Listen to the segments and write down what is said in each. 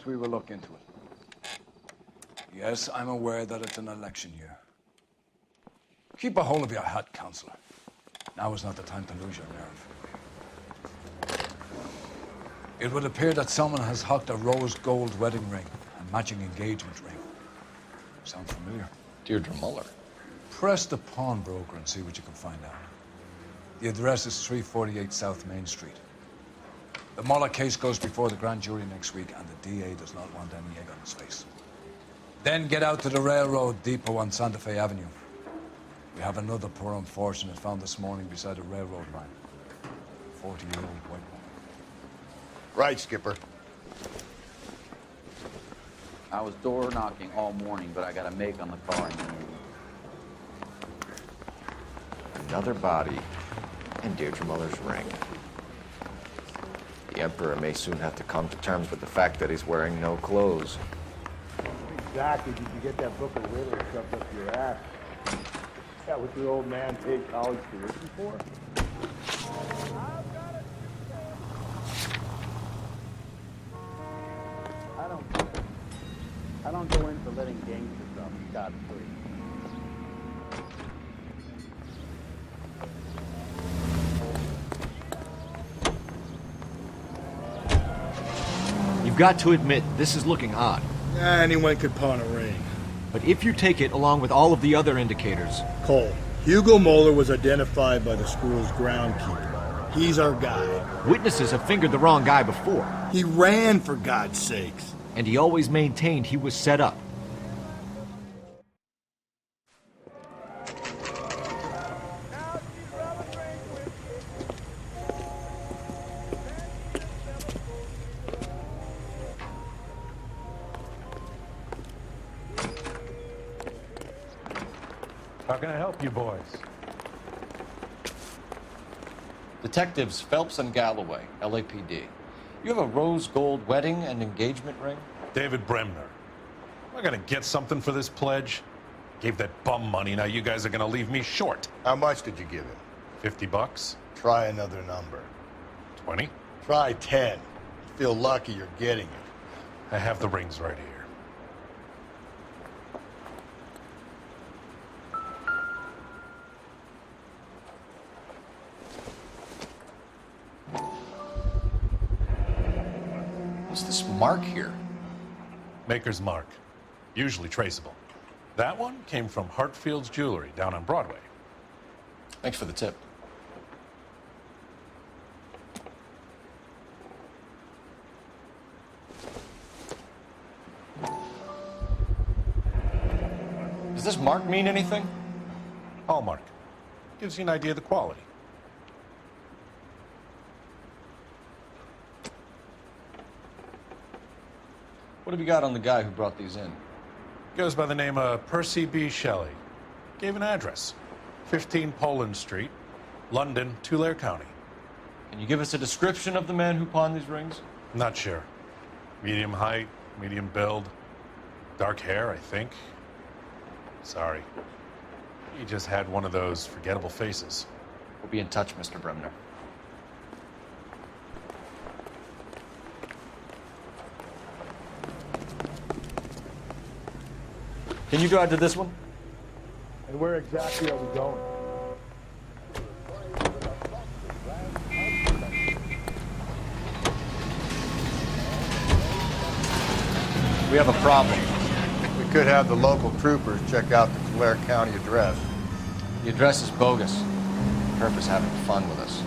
we will look into it. Yes, I'm aware that it's an election year. Keep a hold of your hat, Counselor. Now is not the time to lose your nerve. It would appear that someone has hocked a rose gold wedding ring and matching engagement ring. Sound familiar? Deirdre Muller. Press the pawnbroker and see what you can find out. The address is 348 South Main Street. The Muller case goes before the grand jury next week, and the DA does not want any egg on his face. Then get out to the railroad depot on Santa Fe Avenue. We have another poor unfortunate found this morning beside a railroad line. 40-year-old white woman. Right, Skipper. I was door knocking all morning, but I got a make on the car. Another body and Deirdre Muller's ring. The Emperor may soon have to come to terms with the fact that he's wearing no clothes. Exactly. Did you get that book of riddles shoved up your ass? That what your old man paid college tuition for? I don't go into letting gangster stuff scot-free. You've got to admit, this is looking odd. Anyone could pawn a ring. But if you take it along with all of the other indicators... Cole, Hugo Moeller was identified by the school's groundkeeper. He's our guy. Witnesses have fingered the wrong guy before. He ran, for God's sakes. And he always maintained he was set up. How can I help you boys? Detectives Phelps and Galloway, LAPD. You have a rose gold wedding and engagement ring? David Bremner. Am I gonna get something for this pledge? Gave that bum money, now you guys are gonna leave me short. How much did you give him? 50 bucks? Try another number. 20? Try 10. Feel lucky you're getting it. I have the rings right here. What's this mark here? Maker's mark. Usually traceable. That one came from Hartfield's Jewelry down on Broadway. Thanks for the tip. Does this mark mean anything? Hallmark. Gives you an idea of the quality. What have you got on the guy who brought these in? Goes by the name of Percy B. Shelley. Gave an address. 15 Poland Street, London, Tulare County. Can you give us a description of the man who pawned these rings? Not sure. Medium height, medium build. Dark hair, I think. Sorry. He just had one of those forgettable faces. We'll be in touch, Mr. Bremner. Can you drive to this one? And where exactly are we going? We have a problem. We could have the local troopers check out the Tulare County address. The address is bogus. Herb is having fun with us.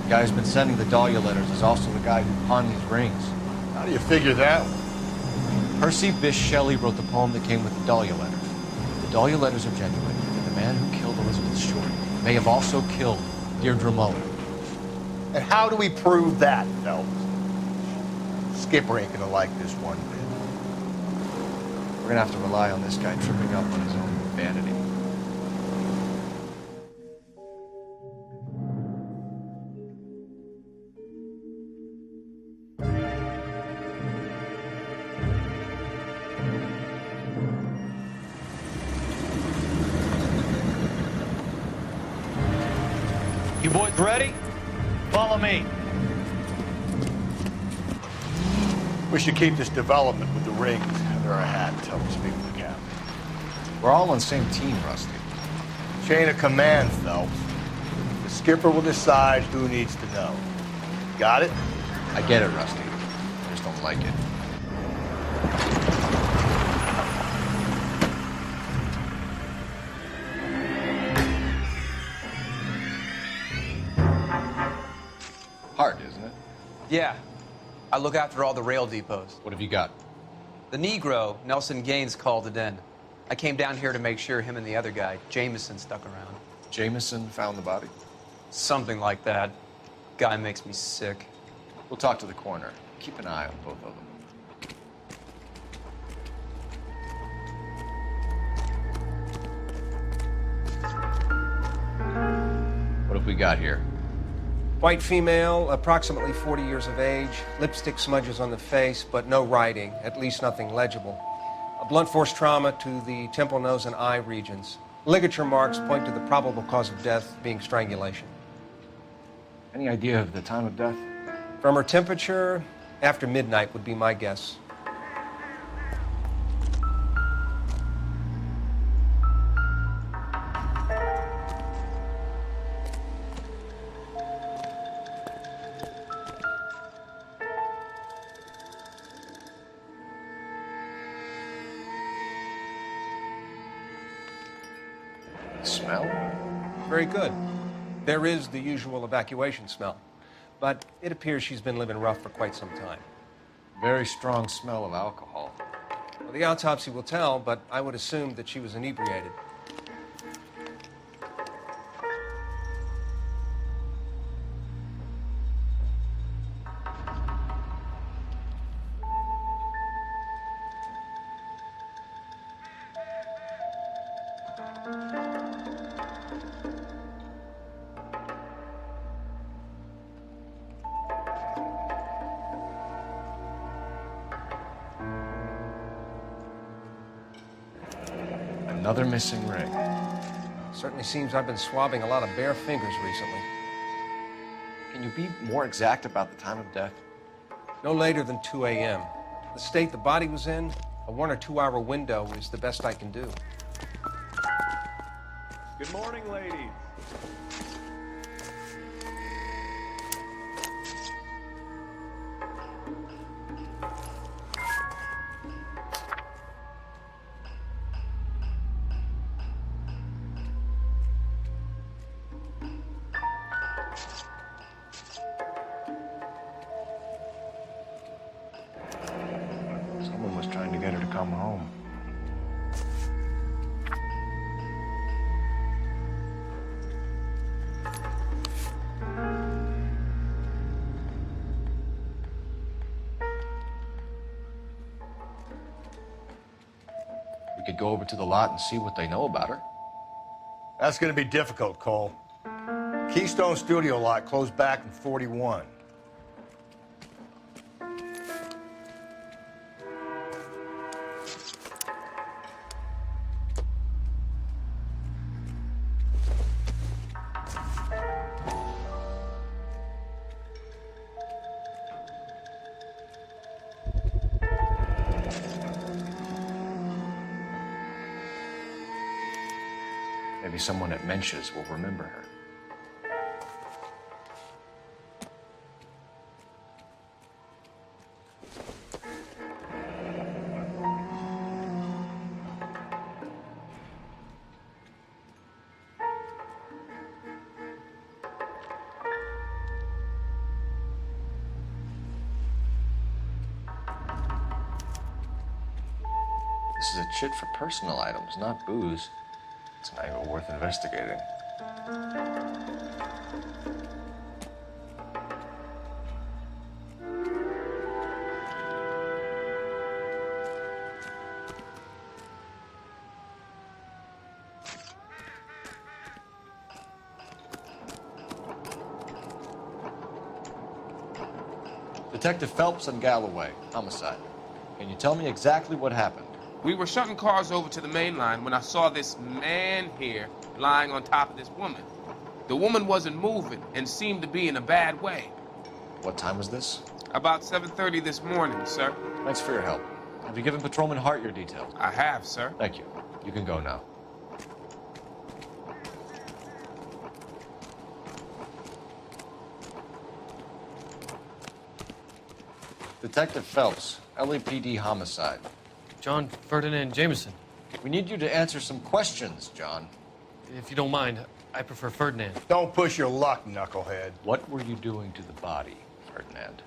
The guy who's been sending the Dahlia letters is also the guy who pawned these rings. How do you figure that one? Percy Bysshe Shelley wrote the poem that came with the Dahlia letters. The Dahlia letters are genuine, and the man who killed Elizabeth Short may have also killed Deirdre Muller. And how do we prove that, Phelps? Skipper ain't gonna like this one bit. We're gonna have to rely on this guy tripping up on his own vanity. You boys ready? Follow me. We should keep this development with the rings under our hat until we speak with the captain. We're all on the same team, Rusty. Chain of command, Phelps. The skipper will decide who needs to know. Got it? I get it, Rusty. I just don't like it. Hard, isn't it? Yeah. I look after all the rail depots. What have you got? The Negro, Nelson Gaines, called it in. I came down here to make sure him and the other guy, Jameson, stuck around. Jameson found the body? Something like that. Guy makes me sick. We'll talk to the coroner. Keep an eye on both of them. What have we got here? White female, approximately 40 years of age, lipstick smudges on the face, but no writing, at least nothing legible. A blunt force trauma to the temple, nose, and eye regions. Ligature marks point to the probable cause of death being strangulation. Any idea of the time of death? From her temperature, after midnight would be my guess. Smell? Very good. There is the usual evacuation smell, but it appears she's been living rough for quite some time. Very strong smell of alcohol. Well, the autopsy will tell, but I would assume that she was inebriated. Another missing ring. Certainly seems I've been swabbing a lot of bare fingers recently. Can you be more exact about the time of death? No later than 2 a.m. The state the body was in, a 1 or 2 hour window is the best I can do. Good morning, ladies. Someone was trying to get her to come home. We could go over to the lot and see what they know about her. That's going to be difficult, Cole. Keystone Studio lot closed back in 41. Maybe someone at Mensch's will remember her. This is a chit for personal items, not booze. It's an angle worth investigating. Detective Phelps and Galloway, homicide. Can you tell me exactly what happened? We were shutting cars over to the main line when I saw this man here lying on top of this woman. The woman wasn't moving and seemed to be in a bad way. What time was this? About 7:30 this morning, sir. Thanks for your help. Have you given Patrolman Hart your details? I have, sir. Thank you. You can go now. Detective Phelps, LAPD homicide. John Ferdinand Jameson. We need you to answer some questions, John. If you don't mind, I prefer Ferdinand. Don't push your luck, knucklehead. What were you doing to the body, Ferdinand?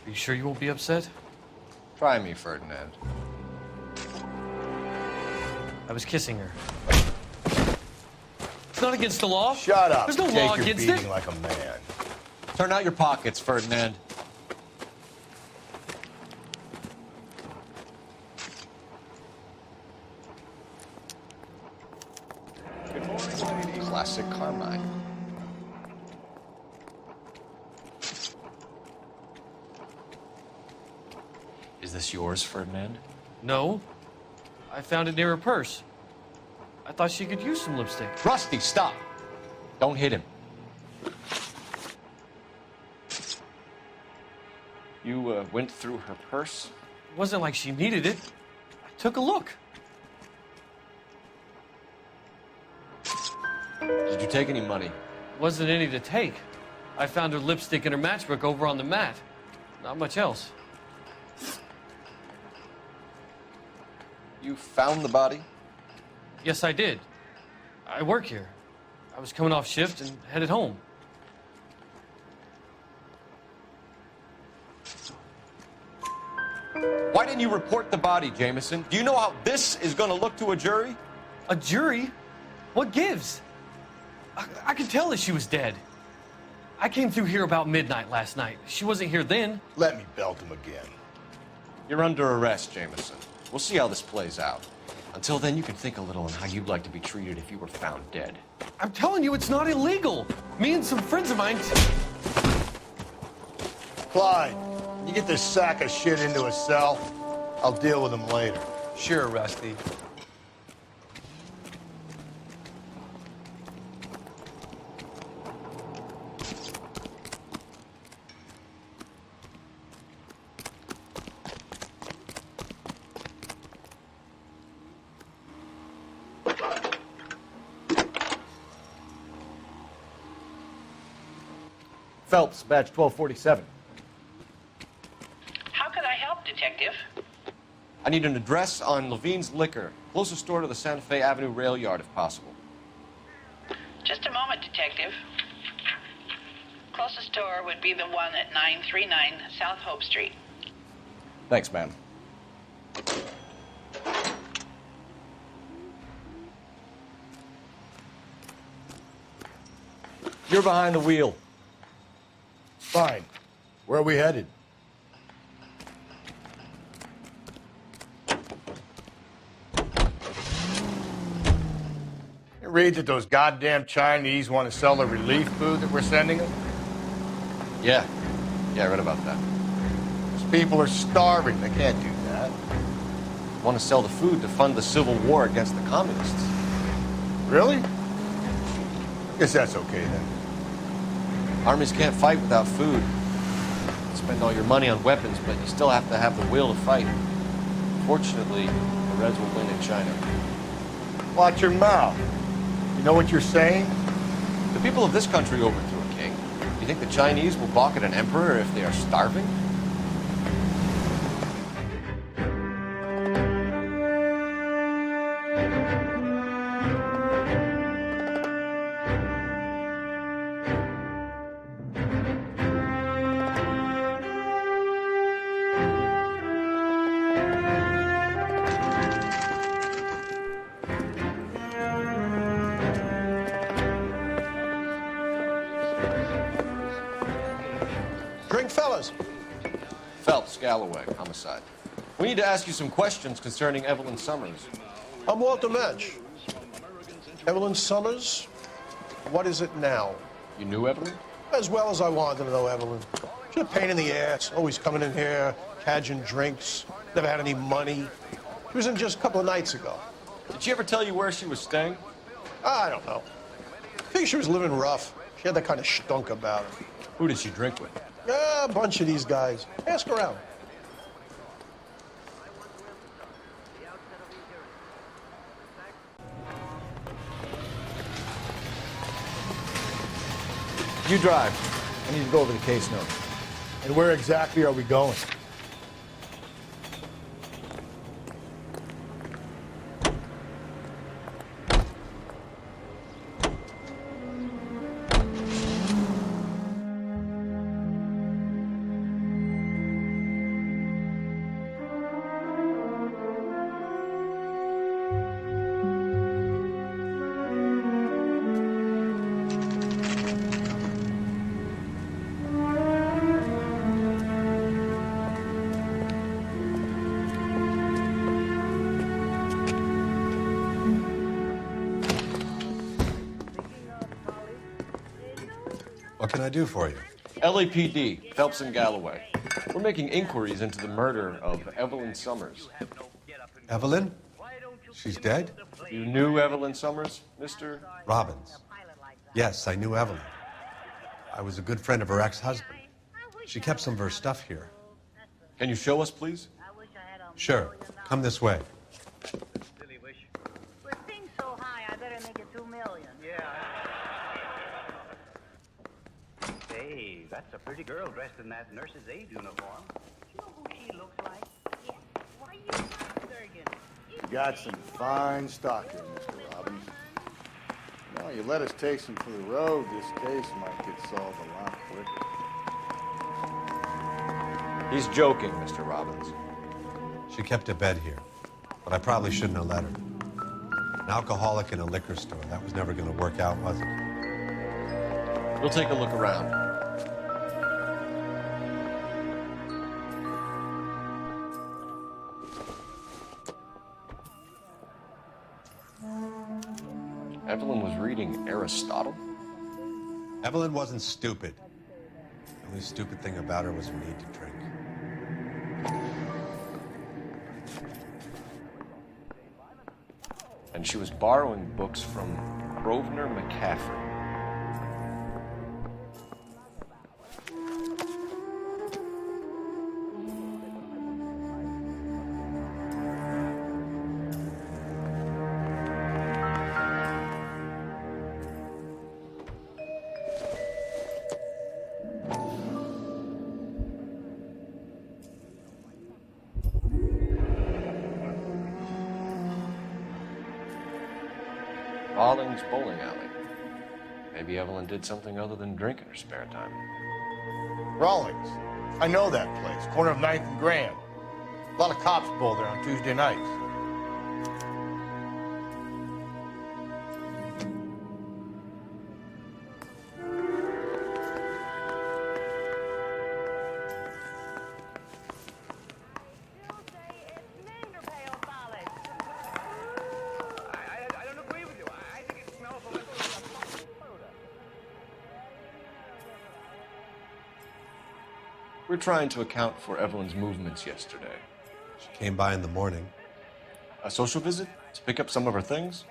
Are you sure you won't be upset? Try me, Ferdinand. I was kissing her. It's not against the law. Shut up. There's no Take law your against beating it. like a man. Turn out your pockets, Ferdinand. Good morning, lady. Classic Carmine. Is this yours, Ferdinand? No. I found it near her purse. I thought she could use some lipstick. Rusty, stop. Don't hit him. You went through her purse? It wasn't like she needed it. I took a look. Did you take any money? Wasn't any to take. I found her lipstick and her matchbook over on the mat. Not much else. You found the body? Yes, I did. I work here. I was coming off shift and headed home. Why didn't you report the body, Jameson? Do you know how this is going to look to a jury? A jury? What gives? I could tell that she was dead. I came through here about midnight last night. She wasn't here then. Let me belt him again. You're under arrest, Jameson. We'll see how this plays out. Until then, you can think a little on how you'd like to be treated if you were found dead. I'm telling you, it's not illegal. Me and some friends of mine... Clyde, you get this sack of shit into a cell. I'll deal with him later. Sure, Rusty. Phelps, badge 1247. How can I help, Detective? I need an address on Levine's Liquor. Closest store to the Santa Fe Avenue rail yard, if possible. Just a moment, Detective. Closest store would be the one at 939 South Hope Street. Thanks, ma'am. You're behind the wheel. Fine. Where are we headed? You read that those goddamn Chinese want to sell the relief food that we're sending them? Yeah, I read about that. Those people are starving. They can't do that. Want to sell the food to fund the civil war against the communists. Really? Guess that's okay then. Armies can't fight without food. You spend all your money on weapons, but you still have to have the will to fight. Fortunately, the Reds will win in China. Watch your mouth. You know what you're saying? The people of this country overthrew a king. You think the Chinese will balk at an emperor if they are starving? Drink, fellas. Phelps, Galloway, homicide. We need to ask you some questions concerning Evelyn Summers. I'm Walter Mensch. Evelyn Summers? What is it now? You knew Evelyn? As well as I wanted to know Evelyn. She's a pain in the ass, always coming in here, cadging drinks, never had any money. She was in just a couple of nights ago. Did she ever tell you where she was staying? I don't know. I think she was living rough. She She had that kind of stunk about her. Who did she drink with? A bunch of these guys. Ask around. You drive. I need to go over the case notes. And where exactly are we going? What can I do for you? LAPD, Phelps and Galloway. We're making inquiries into the murder of Evelyn Summers. Evelyn? She's dead? You knew Evelyn Summers, Mr. Robbins. Yes, I knew Evelyn. I was a good friend of her ex-husband. She kept some of her stuff here. Can you show us, please? Sure. Come this way. With things so high, I better make it 2 million. Hey, that's a pretty girl dressed in that nurse's aid uniform. You know who she looks like? Yeah. Why you Durgan? You got some fine stock here, Mr. Robbins. Well, you let us take some for the road, this case might get solved a lot quicker. He's joking, Mr. Robbins. She kept a bed here, but I probably shouldn't have let her. An alcoholic in a liquor store. That was never going to work out, was it? We'll take a look around. Evelyn was reading Aristotle? Evelyn wasn't stupid. The only stupid thing about her was her need to drink. And she was borrowing books from Grosvenor McCaffrey. Rawlings Bowling Alley. Maybe Evelyn did something other than drink in her spare time. Rawlings. I know that place. Corner of 9th and Grand. A lot of cops bowl there on Tuesday nights. We're trying to account for Evelyn's movements yesterday. She came by in the morning. A social visit to pick up some of her things?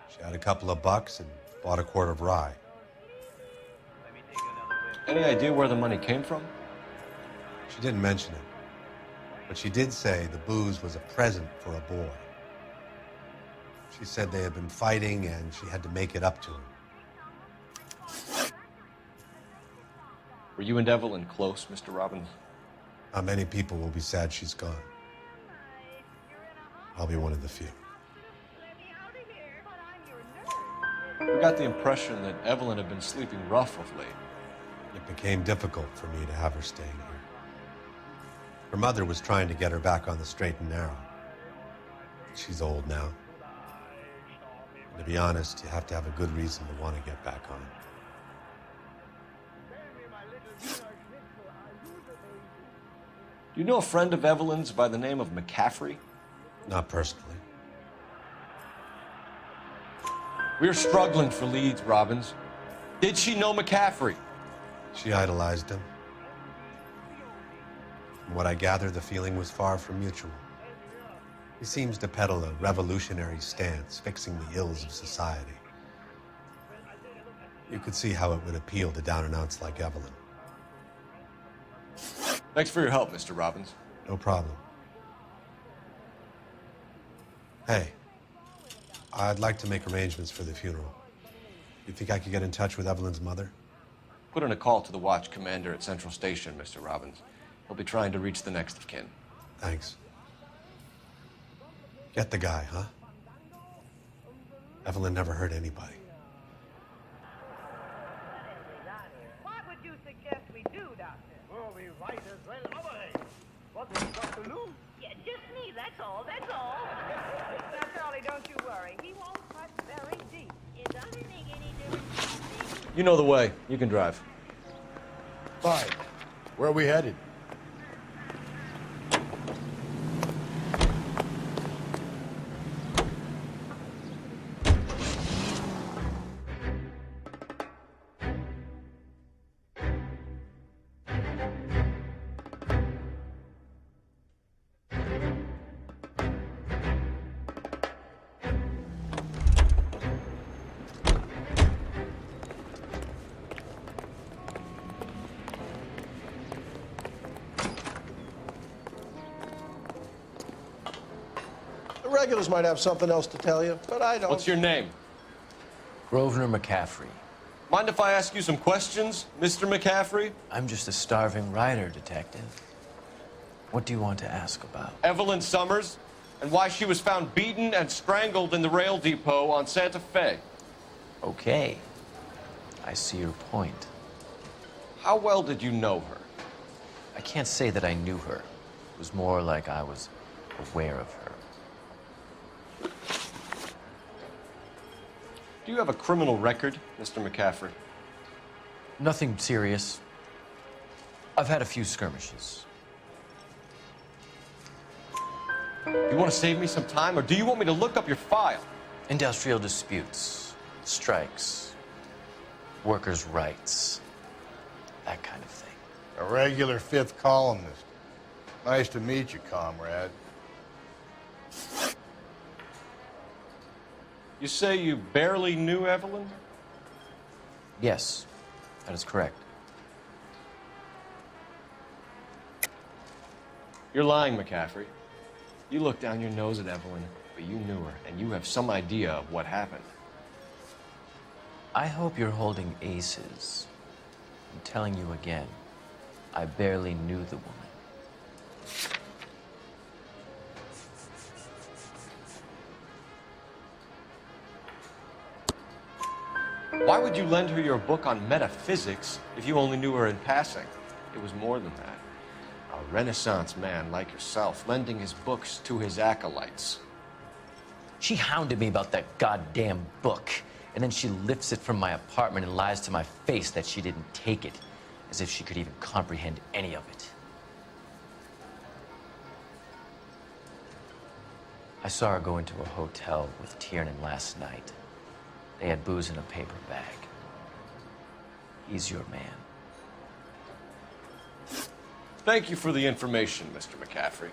She had a couple of bucks and bought a quart of rye. Any idea where the money came from? She didn't mention it, but she did say the booze was a present for a boy. She said they had been fighting and she had to make it up to him. Were you and Evelyn close, Mr. Robbins? Not many people will be sad she's gone. I'll be one of the few. We got the impression that Evelyn had been sleeping rough of late. It became difficult for me to have her staying here. Her mother was trying to get her back on the straight and narrow. She's old now. And to be honest, you have to have a good reason to want to get back on. Do you know a friend of Evelyn's by the name of McCaffrey? Not personally. We're struggling for leads, Robbins. Did she know McCaffrey? She idolized him. From what I gather, the feeling was far from mutual. He seems to peddle a revolutionary stance, fixing the ills of society. You could see how it would appeal to down-and-outs like Evelyn. Thanks for your help, Mr. Robbins. No problem. Hey, I'd like to make arrangements for the funeral. You think I could get in touch with Evelyn's mother? Put in a call to the watch commander at Central Station, Mr. Robbins. He'll be trying to reach the next of kin. Thanks. Get the guy, huh? Evelyn never hurt anybody. What would you suggest we do, Doctor? Well, we write as well overhead. What is Dr. Lou? Yeah, just me, that's all, that's all. Now, Charlie, don't you worry. He won't cut very deep. It doesn't make any difference. You know the way. You can drive. Fine. Where are we headed? The regulars might have something else to tell you, but I don't. What's your name? Grosvenor McCaffrey. Mind if I ask you some questions, Mr. McCaffrey? I'm just a starving writer, Detective. What do you want to ask about? Evelyn Summers, and why she was found beaten and strangled in the rail depot on Santa Fe. Okay. I see your point. How well did you know her? I can't say that I knew her. It was more like I was aware of her. Do you have a criminal record, Mr. McCaffrey? Nothing serious. I've had a few skirmishes. You want to save me some time, or do you want me to look up your file? Industrial disputes, strikes, workers' rights, that kind of thing. A regular fifth columnist. Nice to meet you, comrade. You say you barely knew Evelyn? Yes, that is correct. You're lying, McCaffrey. You looked down your nose at Evelyn, but you knew her, and you have some idea of what happened. I hope you're holding aces. I'm telling you again, I barely knew the woman. Why would you lend her your book on metaphysics if you only knew her in passing? It was more than that. A Renaissance man like yourself, lending his books to his acolytes. She hounded me about that goddamn book, and then she lifts it from my apartment and lies to my face that she didn't take it, as if she could even comprehend any of it. I saw her go into a hotel with Tiernan last night. They had booze in a paper bag. He's your man. Thank you for the information, Mr. McCaffrey.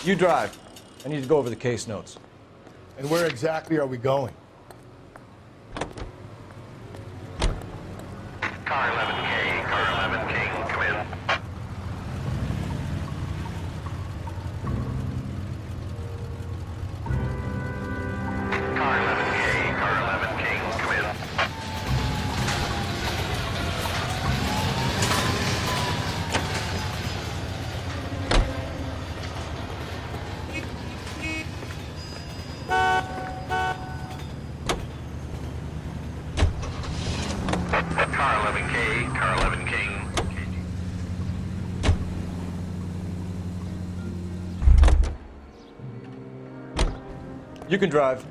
You drive. I need to go over the case notes. And where exactly are we going? Car 11K, car 11K, come in. Car 11K, car 11K, come in. Car 11K, car 11K. You can drive.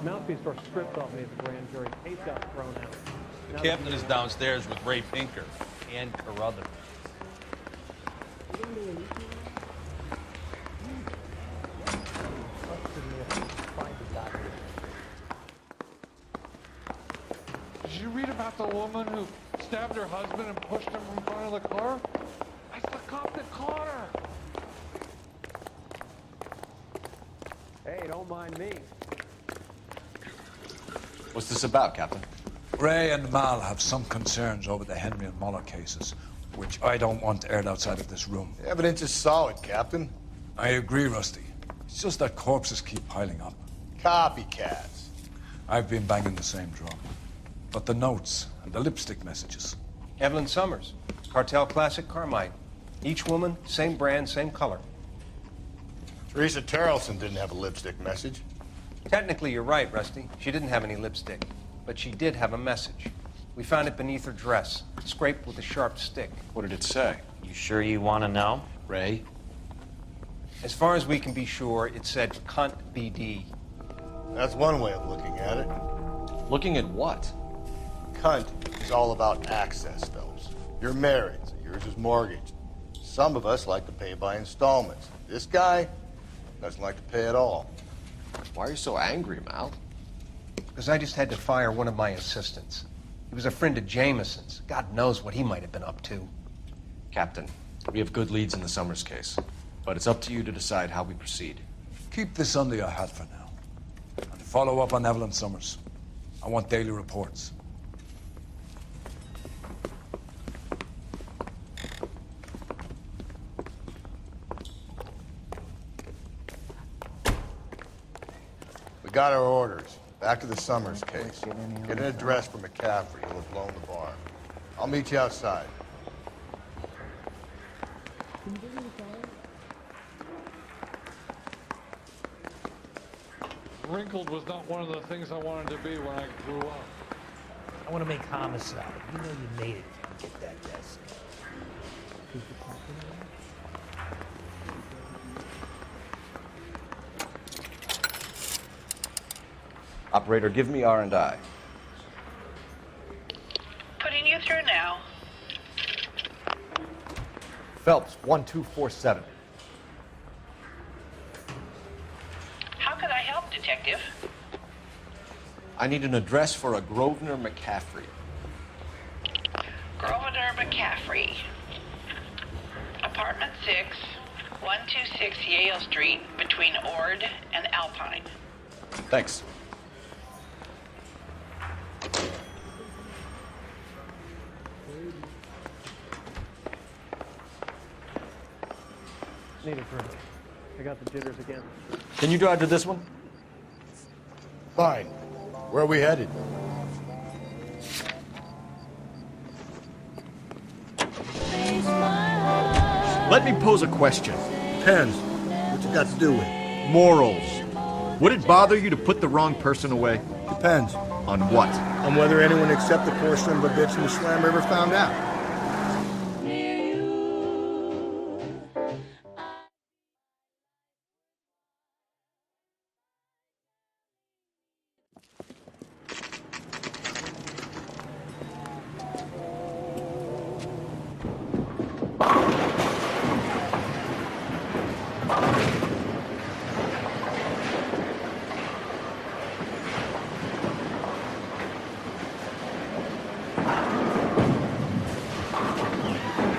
Mouthpiece or stripped off me at the grand jury. Case got thrown out. The captain is downstairs with Ray Pinker and Carruthers. Did you read about the woman who stabbed her husband and pushed him in front of the car? That's the cop that caught her. Hey, don't mind me. What's this about, Captain? Ray and Mal have some concerns over the Henry and Muller cases, which I don't want aired outside of this room. The evidence is solid, Captain. I agree, Rusty. It's just that corpses keep piling up. Copycats. I've been banging the same drum. But the notes and the lipstick messages. Evelyn Summers, Cartel Classic Carmine. Each woman, same brand, same color. Teresa Terrelson didn't have a lipstick message. Technically, you're right, Rusty. She didn't have any lipstick, but she did have a message. We found it beneath her dress, scraped with a sharp stick. What did it say? You sure you want to know? Ray? As far as we can be sure, it said cunt BD. That's one way of looking at it. Looking at what? Cunt is all about access, Phelps. You're married, so yours is mortgaged. Some of us like to pay by installments. This guy doesn't like to pay at all. Why are you so angry, Mal? Because I just had to fire one of my assistants. He was a friend of Jameson's. God knows what he might have been up to. Captain, we have good leads in the Summers case, but it's up to you to decide how we proceed. Keep this under your hat for now. And follow up on Evelyn Summers. I want daily reports. We got our orders. Back to the Summers case. Get an address for McCaffrey. He'll have blown the bar. I'll meet you outside. Wrinkled was not one of the things I wanted to be when I grew up. I want to make homicide. You know you made it if you get that desk. Operator, give me R&I. Putting you through now. Phelps, 1247. How could I help, Detective? I need an address for a Grosvenor McCaffrey. Grosvenor McCaffrey. Apartment 6, 126 Yale Street, between Ord and Alpine. Thanks. Need a drink. I got the jitters again. Can you drive to this one? Fine. Where are we headed? Let me pose a question. Depends. What you got to do with it? Morals. Would it bother you to put the wrong person away? Depends. On what? On whether anyone except the poor son of a bitch in the slammer ever found out.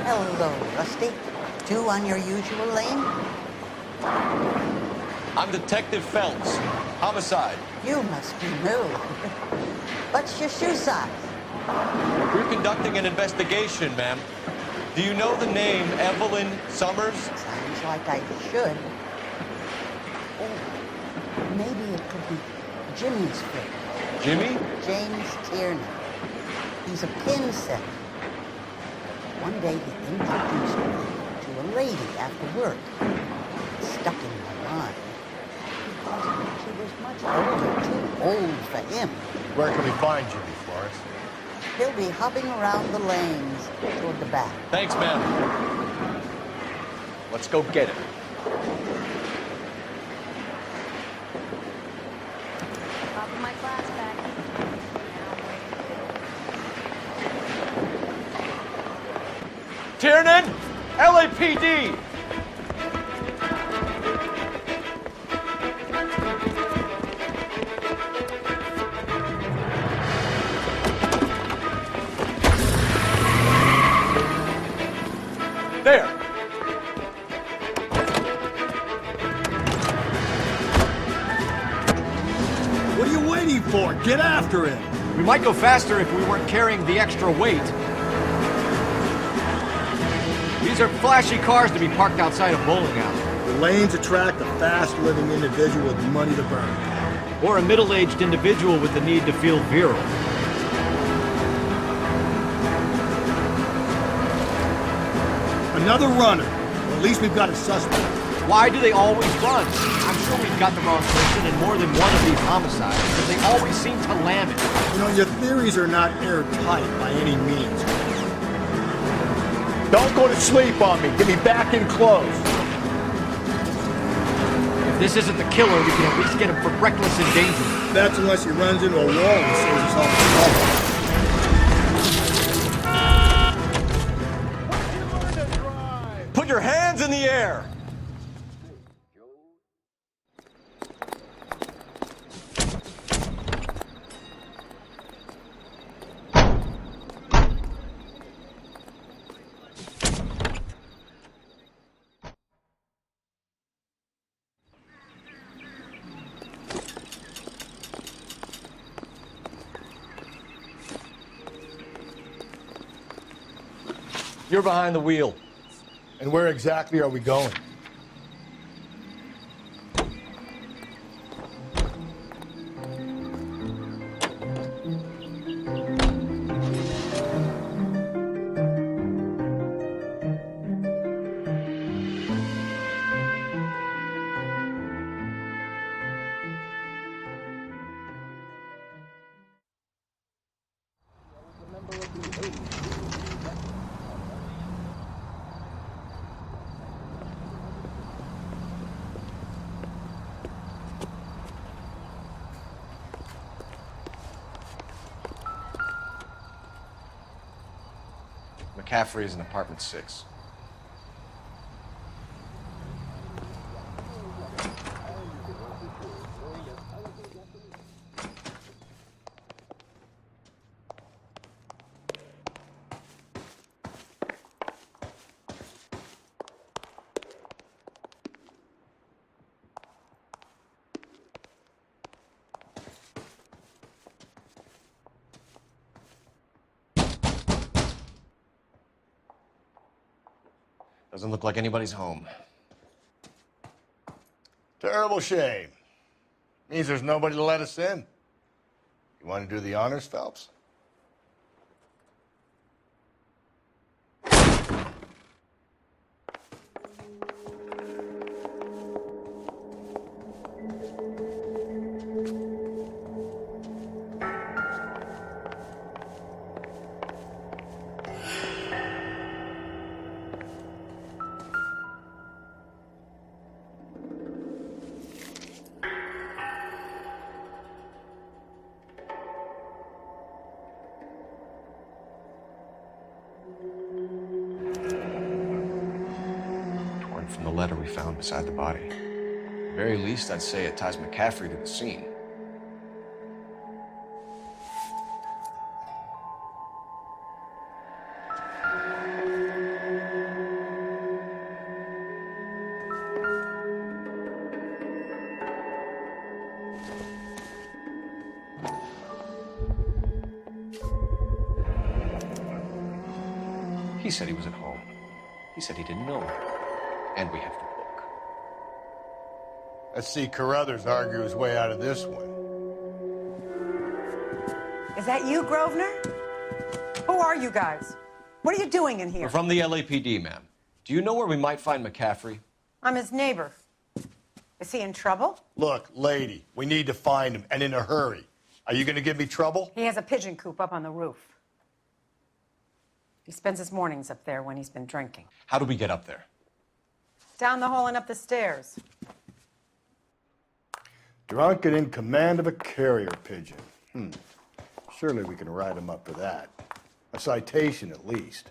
Hello, Rusty. Two on your usual lane? I'm Detective Phelps. Homicide. You must be new. What's your shoe size? We're conducting an investigation, ma'am. Do you know the name Evelyn Summers? Sounds like I should. Oh, maybe it could be Jimmy's friend. Jimmy? James Tierney. He's a pin setter. One day he introduced me to a lady after work. It stuck in my mind. Because she was much older, too old for him. Where can we find Jimmy, Florence? He'll be hopping around the lanes toward the back. Thanks, ma'am. Let's go get him. Top of my class. Tiernan! LAPD! There! What are you waiting for? Get after him! We might go faster if we weren't carrying the extra weight. These are flashy cars to be parked outside a bowling alley. The lanes attract a fast-living individual with money to burn. Or a middle-aged individual with the need to feel virile. Another runner. Well, at least we've got a suspect. Why do they always run? I'm sure we've got the wrong person in more than one of these homicides, but they always seem to lam it. You know, your theories are not airtight by any means. Don't go to sleep on me. Get me back in close. If this isn't the killer, we can at least get him for reckless endangerment. That's unless he runs into a wall and saves us all the trouble. Put your hands in the air! You're behind the wheel. And where exactly are we going? McCaffrey is in apartment 6. Doesn't look like anybody's home. Terrible shame. Means there's nobody to let us in. You want to do the honors, Phelps? From the letter we found beside the body. At the very least, I'd say it ties McCaffrey to the scene. He said he was at home. He said he didn't know her. And we have the book. Let's see Carruthers argue his way out of this one. Is that you, Grosvenor? Who are you guys? What are you doing in here? We're from the LAPD, ma'am. Do you know where we might find McCaffrey? I'm his neighbor. Is he in trouble? Look, lady, we need to find him, and in a hurry. Are you going to give me trouble? He has a pigeon coop up on the roof. He spends his mornings up there when he's been drinking. How do we get up there? Down the hall and up the stairs. Drunk and in command of a carrier pigeon. Surely we can write him up for that. A citation, at least.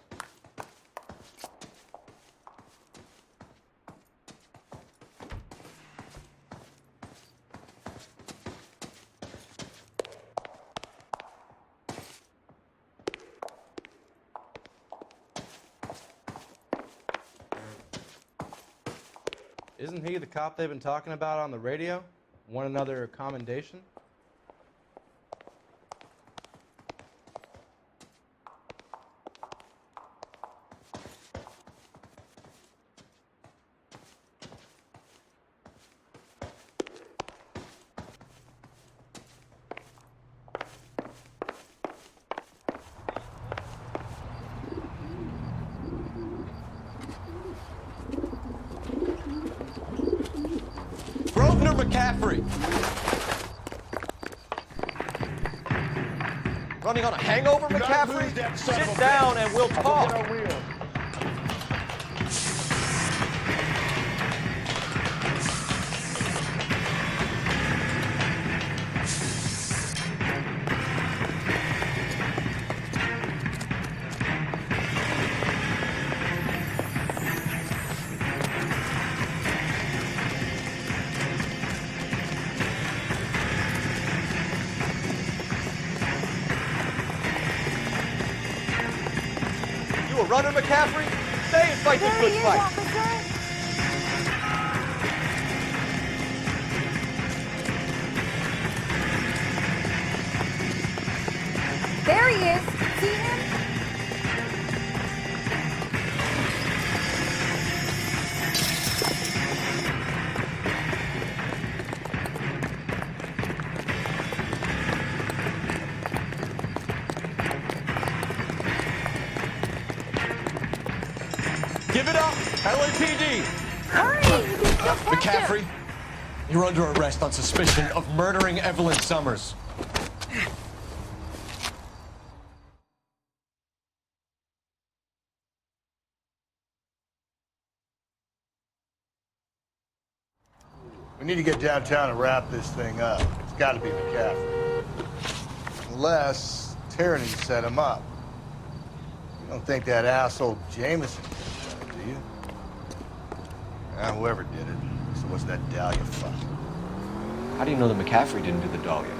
Isn't he the cop they've been talking about on the radio? Want another commendation? McCaffrey! Running on a hangover, McCaffrey? Sit down and we'll talk. Runner, McCaffrey, stay and fight this good fight. There he is. See him? Give it up, LAPD! Hurry! You can still catch McCaffrey, him. you're under arrest on suspicion of murdering Evelyn Summers. We need to get downtown and wrap this thing up. It's got to be McCaffrey. Unless Tyranny set him up. You don't think that asshole Jameson did that, do you? Whoever did it. So what's that Dahlia fuck? How do you know that McCaffrey didn't do the Dahlia?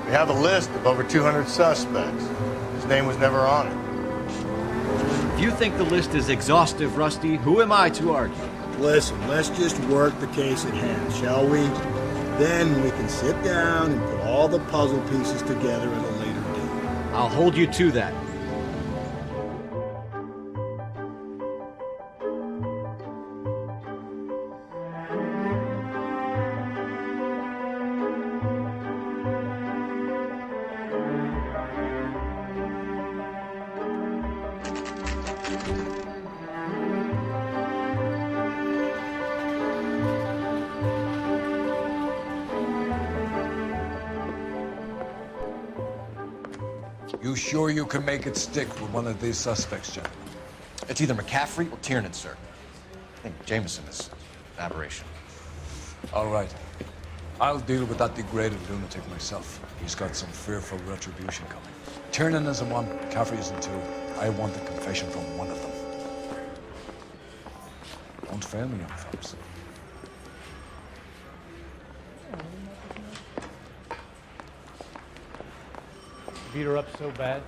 We have a list of over 200 suspects. His name was never on it. If you think the list is exhaustive, Rusty, who am I to argue? Listen, let's just work the case at hand, shall we? Then we can sit down and put all the puzzle pieces together at a later date. I'll hold you to that. You sure you can make it stick with one of these suspects, Jack? It's either McCaffrey or Tiernan, sir. I think Jameson is an aberration. All right. I'll deal with that degraded lunatic myself. He's got some fearful retribution coming. Tiernan isn't one, McCaffrey isn't two. I want a confession from one of them. Don't fail me, young folks. Beat her up so bad,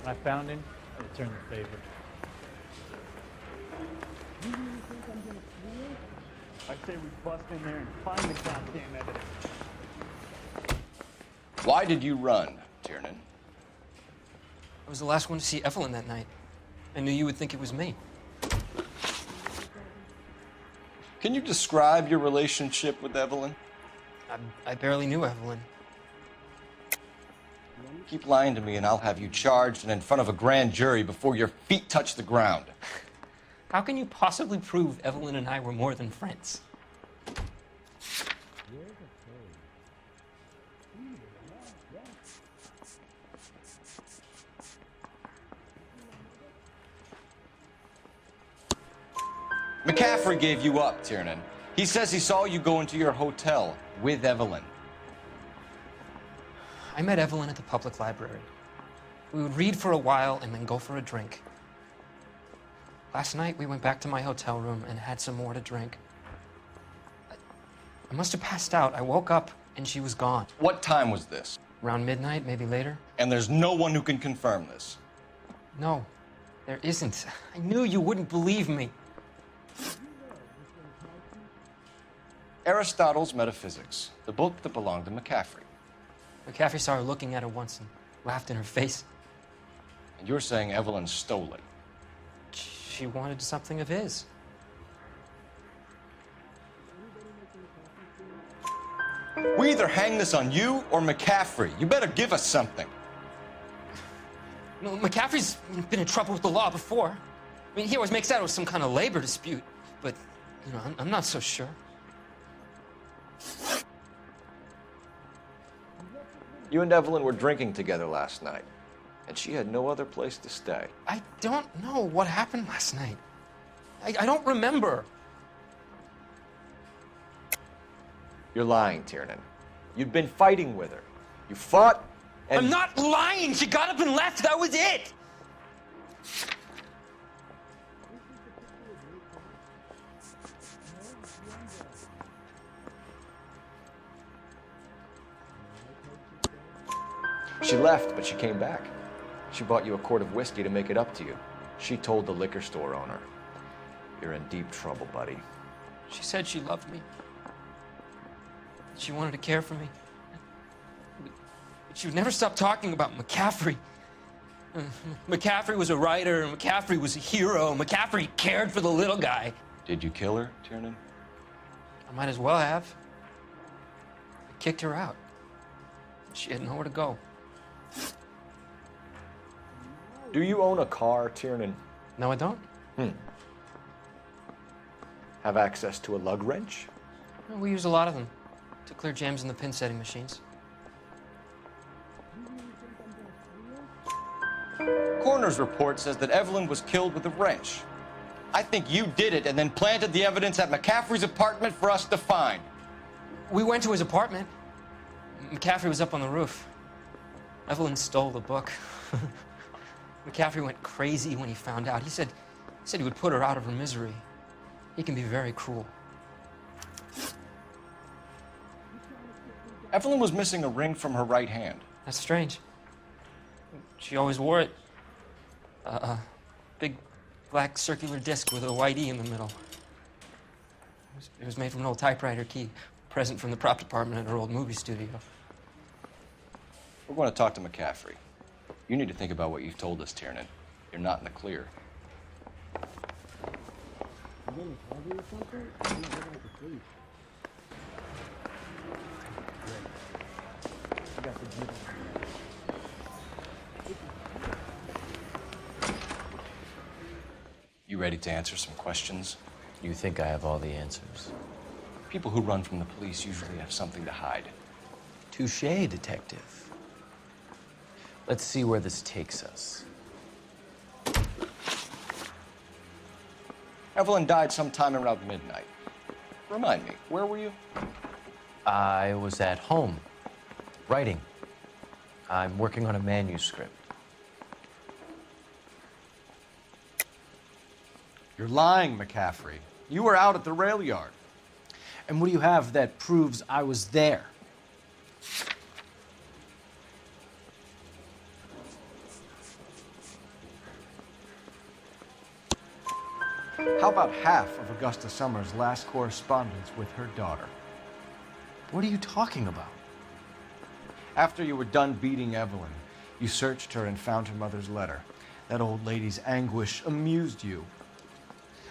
when I found him, it turned the favor. I say we bust in there and find the goddamn evidence. Why did you run, Tiernan? I was the last one to see Evelyn that night. I knew you would think it was me. Can you describe your relationship with Evelyn? I barely knew Evelyn. Keep lying to me and I'll have you charged and in front of a grand jury before your feet touch the ground. How can you possibly prove Evelyn and I were more than friends? McCaffrey gave you up, Tiernan. He says he saw you go into your hotel with Evelyn. I met Evelyn at the public library. We would read for a while and then go for a drink. Last night, we went back to my hotel room and had some more to drink. I must have passed out. I woke up and she was gone. What time was this? Around midnight, maybe later. And there's no one who can confirm this? No, there isn't. I knew you wouldn't believe me. Aristotle's Metaphysics, the book that belonged to McCaffrey. McCaffrey saw her looking at her once and laughed in her face. And you're saying Evelyn stole it? She wanted something of his. We either hang this on you or McCaffrey. You better give us something. No, McCaffrey's been in trouble with the law before. I mean, he always makes out it was some kind of labor dispute, but, you know, I'm not so sure. You and Evelyn were drinking together last night, and she had no other place to stay. I don't know what happened last night. I don't remember. You're lying, Tiernan. You'd been fighting with her. You fought, and... I'm not lying! She got up and left, that was it! She left, but she came back. She bought you a quart of whiskey to make it up to you. She told the liquor store owner. You're in deep trouble, buddy. She said she loved me. She wanted to care for me. But she would never stop talking about McCaffrey. McCaffrey was a writer, McCaffrey was a hero, McCaffrey cared for the little guy. Did you kill her, Tiernan? I might as well have. I kicked her out. She had nowhere to go. Do you own a car, Tiernan? No, I don't. Have access to a lug wrench? Well, we use a lot of them to clear jams in the pin setting machines. Coroner's report says that Evelyn was killed with a wrench. I think you did it and then planted the evidence at McCaffrey's apartment for us to find. We went to his apartment. McCaffrey was up on the roof. Evelyn stole the book. McCaffrey went crazy when he found out. He said he would put her out of her misery. He can be very cruel. Evelyn was missing a ring from her right hand. That's strange. She always wore it. A big black circular disc with a white E in the middle. It was made from an old typewriter key, present from the prop department at her old movie studio. We're going to talk to McCaffrey. You need to think about what you've told us, Tiernan. You're not in the clear. You ready to answer some questions? You think I have all the answers? People who run from the police usually have something to hide. Touché, detective. Let's see where this takes us. Evelyn died sometime around midnight. Remind me, where were you? I was at home, writing. I'm working on a manuscript. You're lying, McCaffrey. You were out at the rail yard. And what do you have that proves I was there? How about half of Augusta Summers' last correspondence with her daughter? What are you talking about? After you were done beating Evelyn, you searched her and found her mother's letter. That old lady's anguish amused you.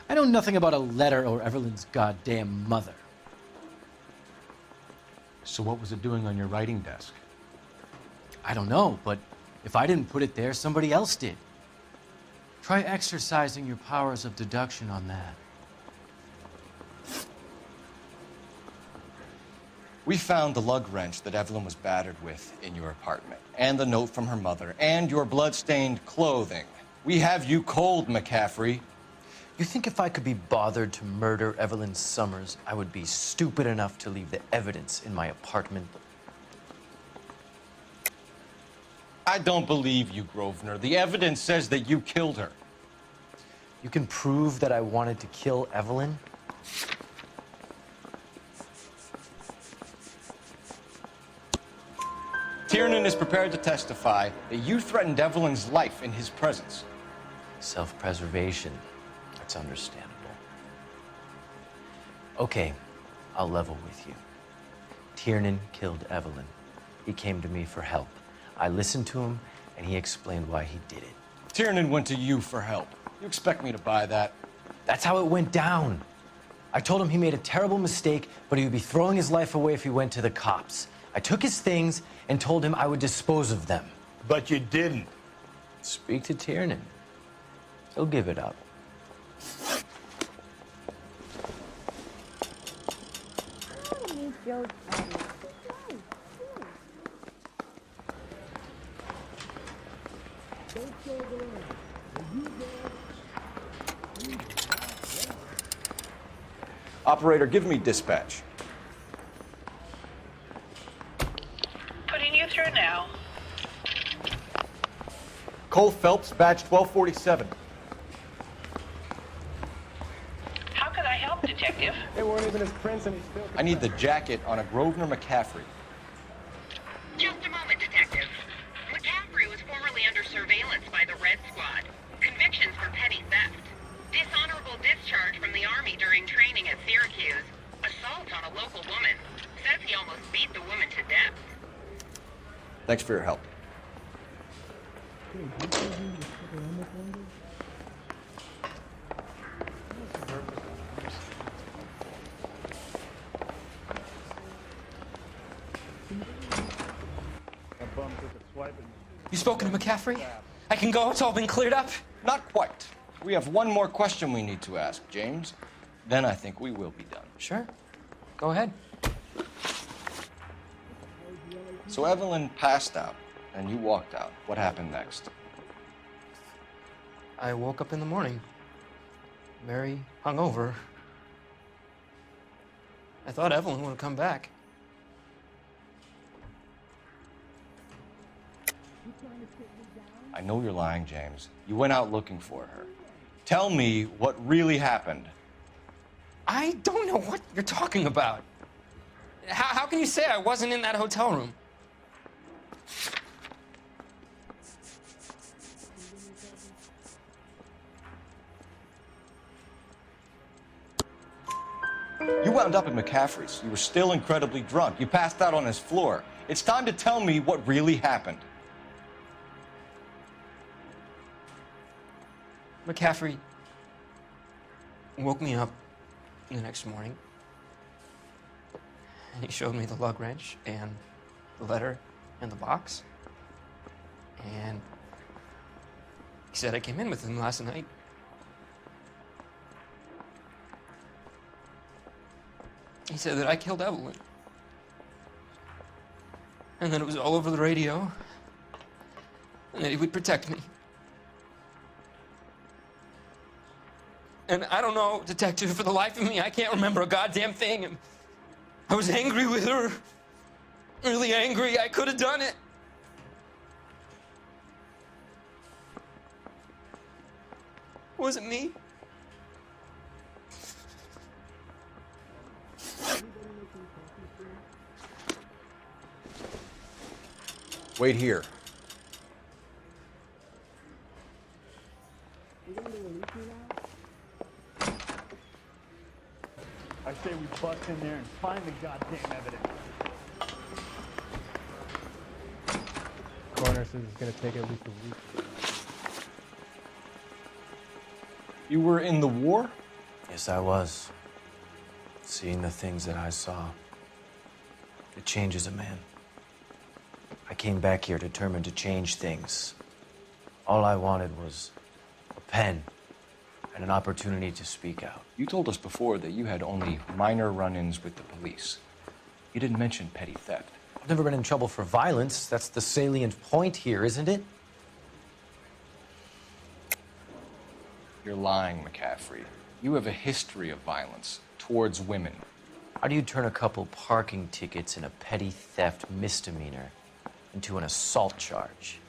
I know nothing about a letter or Evelyn's goddamn mother. So what was it doing on your writing desk? I don't know, but if I didn't put it there, somebody else did. Try exercising your powers of deduction on that. We found the lug wrench that Evelyn was battered with in your apartment, and the note from her mother, and your blood-stained clothing. We have you cold, McCaffrey. You think if I could be bothered to murder Evelyn Summers, I would be stupid enough to leave the evidence in my apartment? I don't believe you, Grosvenor. The evidence says that you killed her. You can prove that I wanted to kill Evelyn? Tiernan is prepared to testify that you threatened Evelyn's life in his presence. Self-preservation. That's understandable. Okay, I'll level with you. Tiernan killed Evelyn. He came to me for help. I listened to him, and he explained why he did it. Tiernan went to you for help. You expect me to buy that? That's how it went down. I told him he made a terrible mistake, but he would be throwing his life away if he went to the cops. I took his things and told him I would dispose of them. But you didn't. Speak to Tiernan. He'll give it up. Operator, give me dispatch. Putting you through now. Cole Phelps, badge 1247. How can I help, Detective? They weren't even his prints, and he still... I need the jacket on a Grosvenor McCaffrey. Just a moment, Detective. McCaffrey was formerly under surveillance by the Red Squad. Convictions for petty theft. Dishonorable discharge from the Army during training at Syracuse. Assault on a local woman. Says he almost beat the woman to death. Thanks for your help. You spoken to McCaffrey? I can go? It's all been cleared up? Not quite. We have one more question we need to ask, James. Then I think we will be done. Sure. Go ahead. So Evelyn passed out, and you walked out. What happened next? I woke up in the morning, very hungover. I thought Evelyn would have come back. I know you're lying, James. You went out looking for her. Tell me what really happened. I don't know what you're talking about. How can you say I wasn't in that hotel room? You wound up at McCaffrey's. You were still incredibly drunk. You passed out on his floor. It's time to tell me what really happened. McCaffrey woke me up the next morning, and he showed me the lug wrench and the letter and the box, and he said I came in with him last night. He said that I killed Evelyn, and that it was all over the radio, and that he would protect me. And I don't know, Detective, for the life of me, I can't remember a goddamn thing. And I was angry with her. Really angry. I could have done it. Was it me? Wait here. I say we bust in there and find the goddamn evidence. Coroner says it's gonna take at least a week. You were in the war? Yes, I was. Seeing the things that I saw, it changes a man. I came back here determined to change things. All I wanted was a pen and an opportunity to speak out. You told us before that you had only minor run-ins with the police. You didn't mention petty theft. I've never been in trouble for violence. That's the salient point here, isn't it? You're lying, McCaffrey. You have a history of violence towards women. How do you turn a couple parking tickets and a petty theft misdemeanor into an assault charge?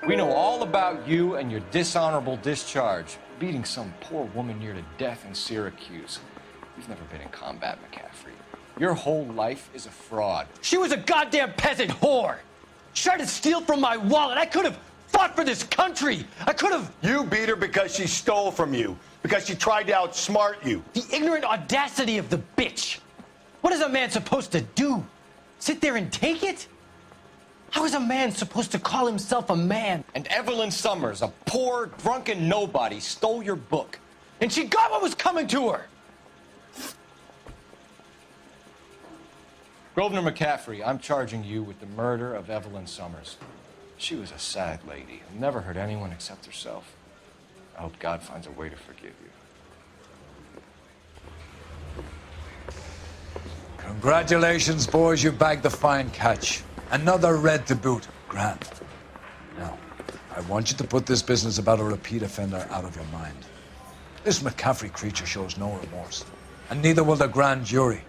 We know all about you and your dishonorable discharge, beating some poor woman near to death in Syracuse. You've never been in combat, McCaffrey. Your whole life is a fraud. She was a goddamn peasant whore! She tried to steal from my wallet. I could have fought for this country. I could have. You beat her because she stole from you, because she tried to outsmart you. The ignorant audacity of the bitch. What is a man supposed to do? Sit there and take it? How is a man supposed to call himself a man? And Evelyn Summers, a poor, drunken nobody, stole your book. And she got what was coming to her. Grosvenor McCaffrey, I'm charging you with the murder of Evelyn Summers. She was a sad lady who never hurt anyone except herself. I hope God finds a way to forgive you. Congratulations, boys. You bagged the fine catch. Another red to boot. Grand. Now, I want you to put this business about a repeat offender out of your mind. This McCaffrey creature shows no remorse, and neither will the grand jury.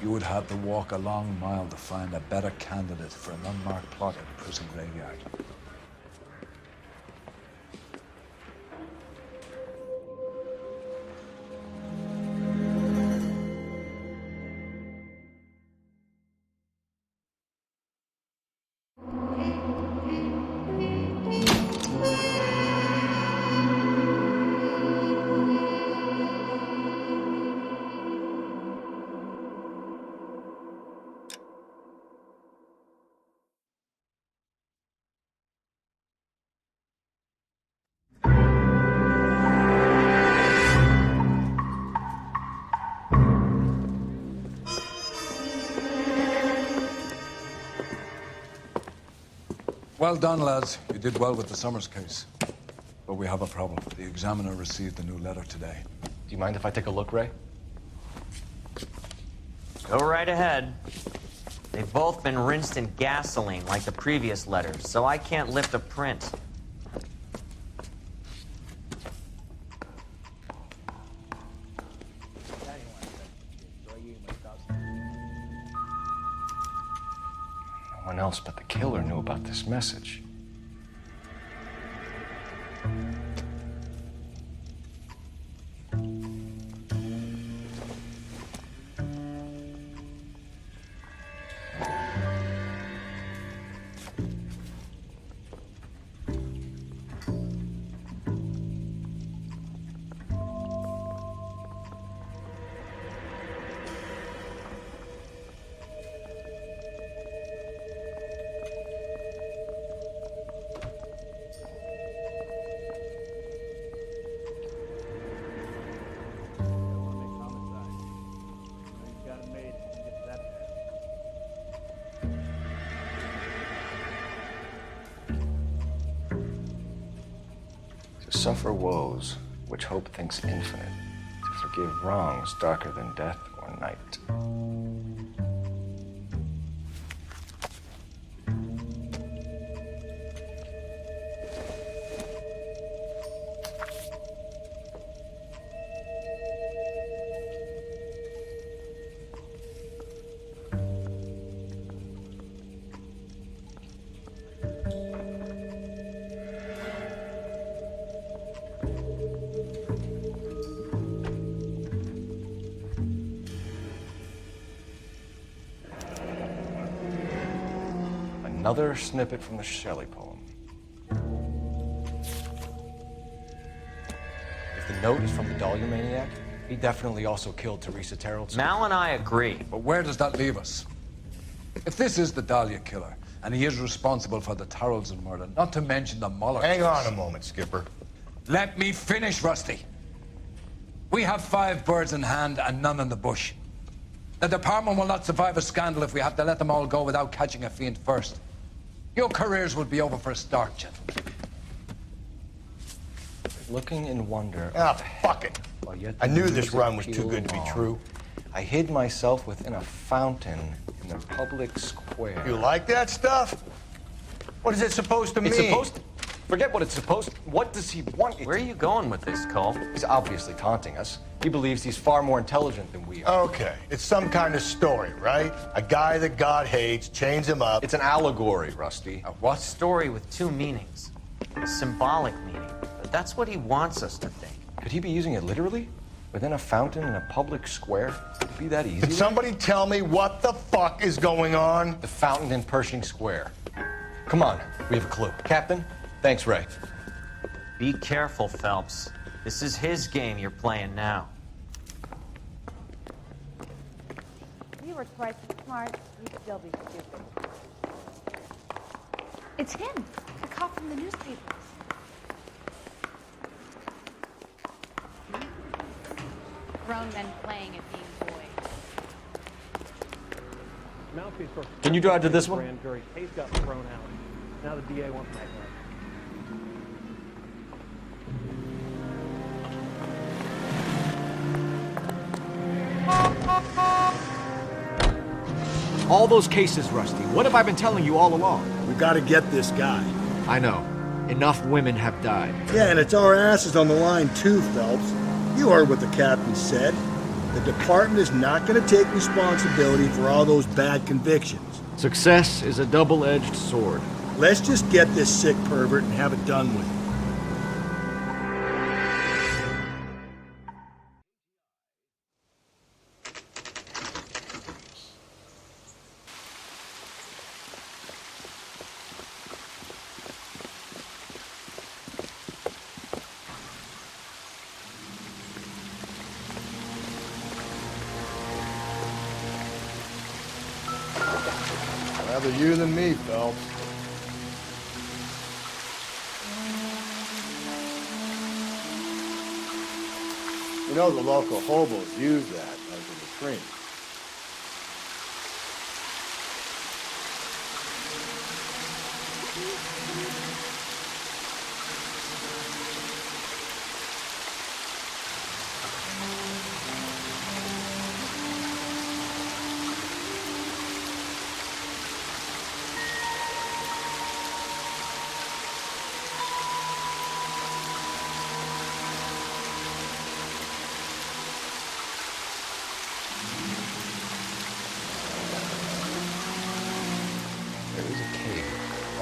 You would have to walk a long mile to find a better candidate for an unmarked plot at prison graveyard. Well done, lads. You did well with the Summers case. But we have a problem. The examiner received a new letter today. Do you mind if I take a look, Ray? Go right ahead. They've both been rinsed in gasoline like the previous letters, so I can't lift a print. No one else but the killer knew about this message. To suffer woes which hope thinks infinite, to forgive wrongs darker than death or night. Another snippet from the Shelley poem. If the note is from the Dahlia maniac, he definitely also killed Teresa Terrell. Mal and I agree. But where does that leave us? If this is the Dahlia killer, and he is responsible for the Tarrelson murder, not to mention the Muller Hang case. on a moment, Skipper. Let me finish, Rusty. We have 5 birds in hand and none in the bush. The department will not survive a scandal if we have to let them all go without catching a fiend first. Your careers will be over for a start, gentlemen. Looking in wonder. Ah, fuck it. I knew this run was too good to be true. I hid myself within a fountain in the public square. You like that stuff? What is it supposed to mean? It's supposed to... Forget what it's supposed to... What does he want? Where are you going with this, Cole? He's obviously taunting us. He believes he's far more intelligent than we are. Okay, it's some kind of story, right? A guy that God hates, chains him up. It's an allegory, Rusty. A what? Story with 2 meanings. A symbolic meaning. But that's what he wants us to think. Could he be using it literally? Within a fountain in a public square? Could it be that easy? Can somebody tell me what the fuck is going on? The fountain in Pershing Square. Come on, we have a clue. Captain, thanks, Ray. Be careful, Phelps. This is his game you're playing now. If you were twice as smart, you'd still be stupid. It's him, the cop from the newspapers. Grown men playing at being boys. Mouthpiece for Can you drive to this one? grand jury case got thrown out. Now the DA wants my head. All those cases, Rusty. What have I been telling you all along? We gotta get this guy. I know. Enough women have died. Yeah, and it's our asses on the line too, Phelps. You heard what the captain said. The department is not gonna take responsibility for all those bad convictions. Success is a double-edged sword. Let's just get this sick pervert and have it done with. Rather you than me, Phelps. You know the local hobos use that as a latrine.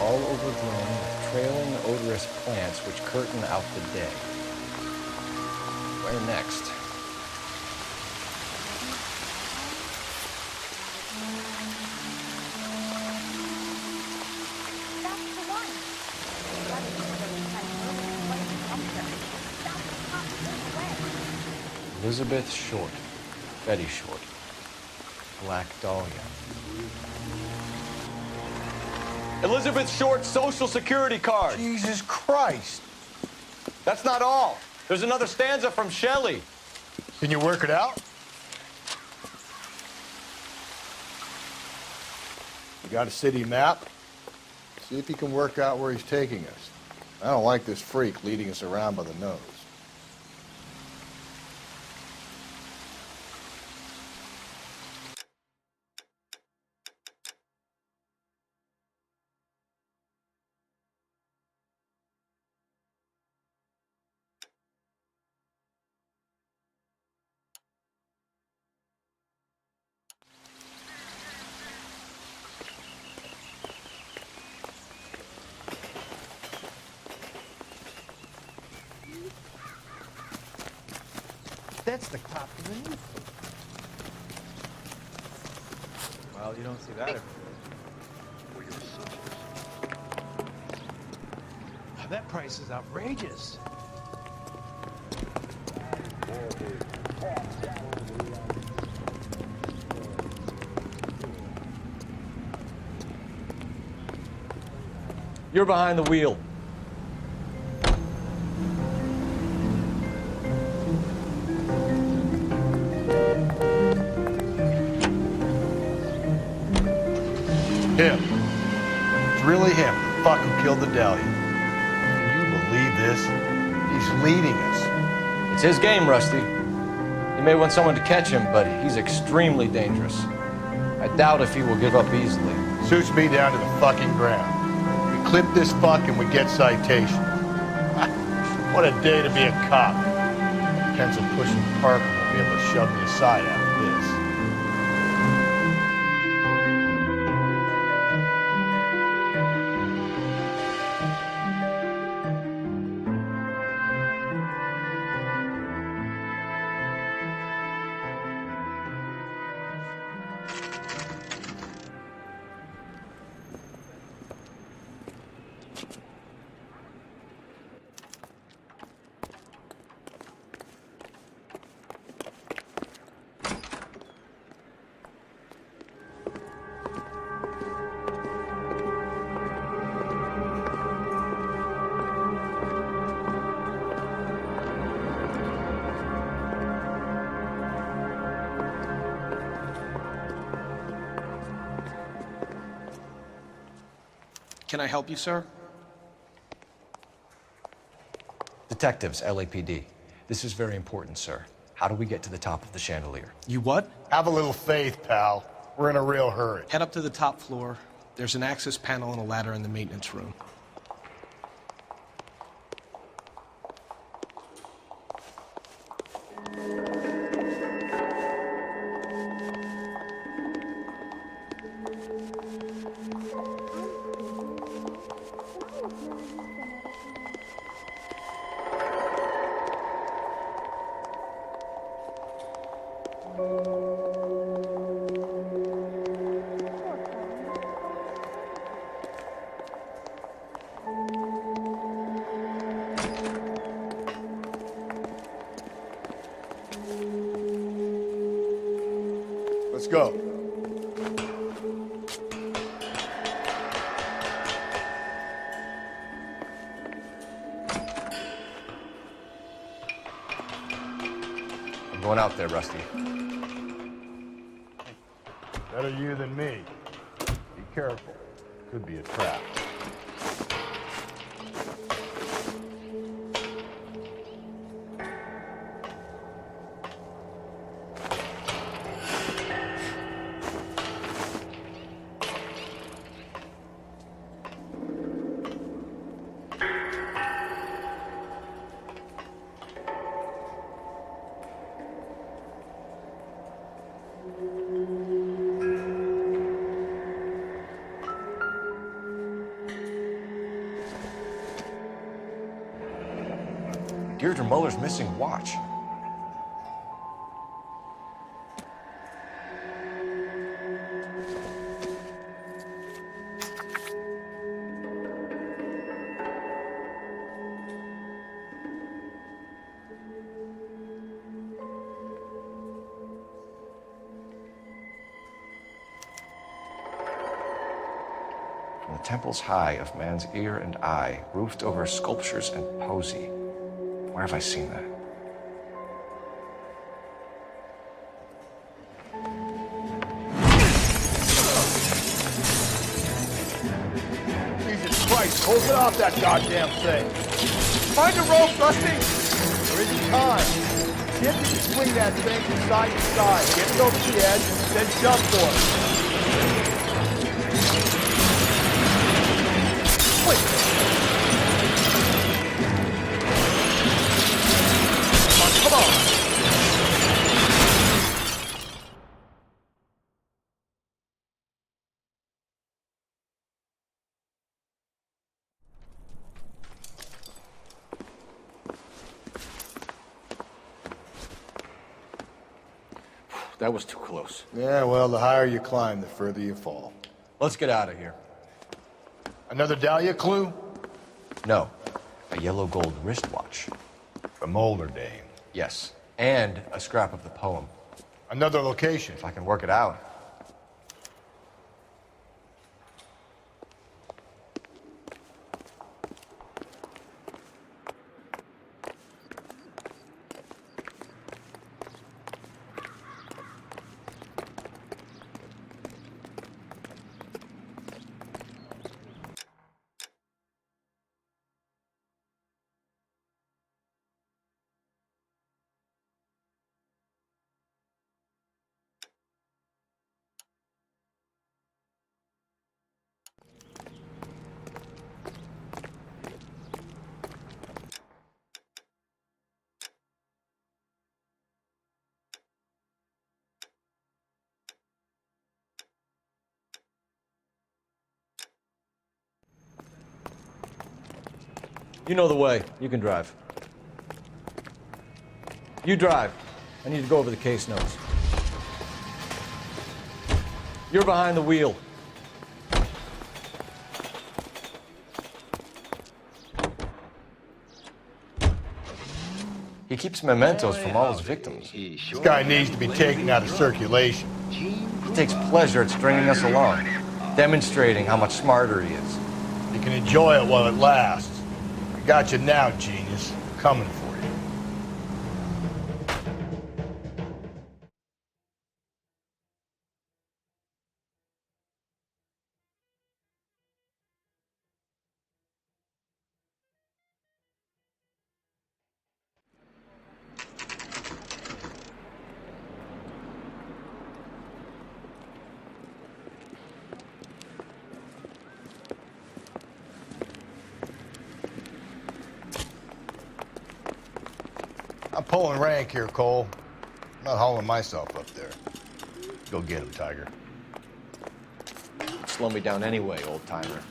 All overgrown with trailing odorous plants which curtain out the day. Where next? Elizabeth Short. Betty Short. Black Dahlia. Elizabeth Short's Social Security card. Jesus Christ. That's not all. There's another stanza from Shelley. Can you work it out? You got a city map? See if you can work out where he's taking us. I don't like this freak leading us around by the nose. That's the cop from the newspaper. Well, you don't see that every day. That price is outrageous. You're behind the wheel. Him. It's really him, the fuck who killed the Dahlia. Can you believe this? He's leading us. It's his game, Rusty. You may want someone to catch him, but he's extremely dangerous. I doubt if he will give up easily. Suits me down to the fucking ground. We clip this fuck and we get citation. What a day to be a cop. Pencil pushing Parker will be able to shove me aside after this. Can I help you, sir? Detectives, LAPD. This is very important, sir. How do we get to the top of the chandelier? You what? Have a little faith, pal. We're in a real hurry. Head up to the top floor. There's an access panel and a ladder in the maintenance room. Let's go. I'm going out there, Rusty. Better you than me. Be careful. Could be a trap. Deirdre Muller's missing watch. From the temples high of man's ear and eye, roofed over sculptures and poesy. Where have I seen that? Jesus Christ, hold it off that goddamn thing. Find a rope, Rusty. There isn't time. See if you can swing that thing from side to side. Get it over the edge, then jump for it. Wait. Come on. That was too close. Yeah, well, the higher you climb, the further you fall. Let's get out of here. Another Dahlia clue? No. A yellow gold wristwatch. From older Dame. Yes. And a scrap of the poem. Another location. If I can work it out. You know the way. You can drive. You drive. I need to go over the case notes. You're behind the wheel. He keeps mementos from all his victims. This guy needs to be taken out of circulation. He takes pleasure at stringing us along, demonstrating how much smarter he is. You can enjoy it while it lasts. I got you now, genius. Coming for you. I'm pulling rank here, Cole. I'm not hauling myself up there. Go get him, Tiger. You'd slow me down anyway, old-timer.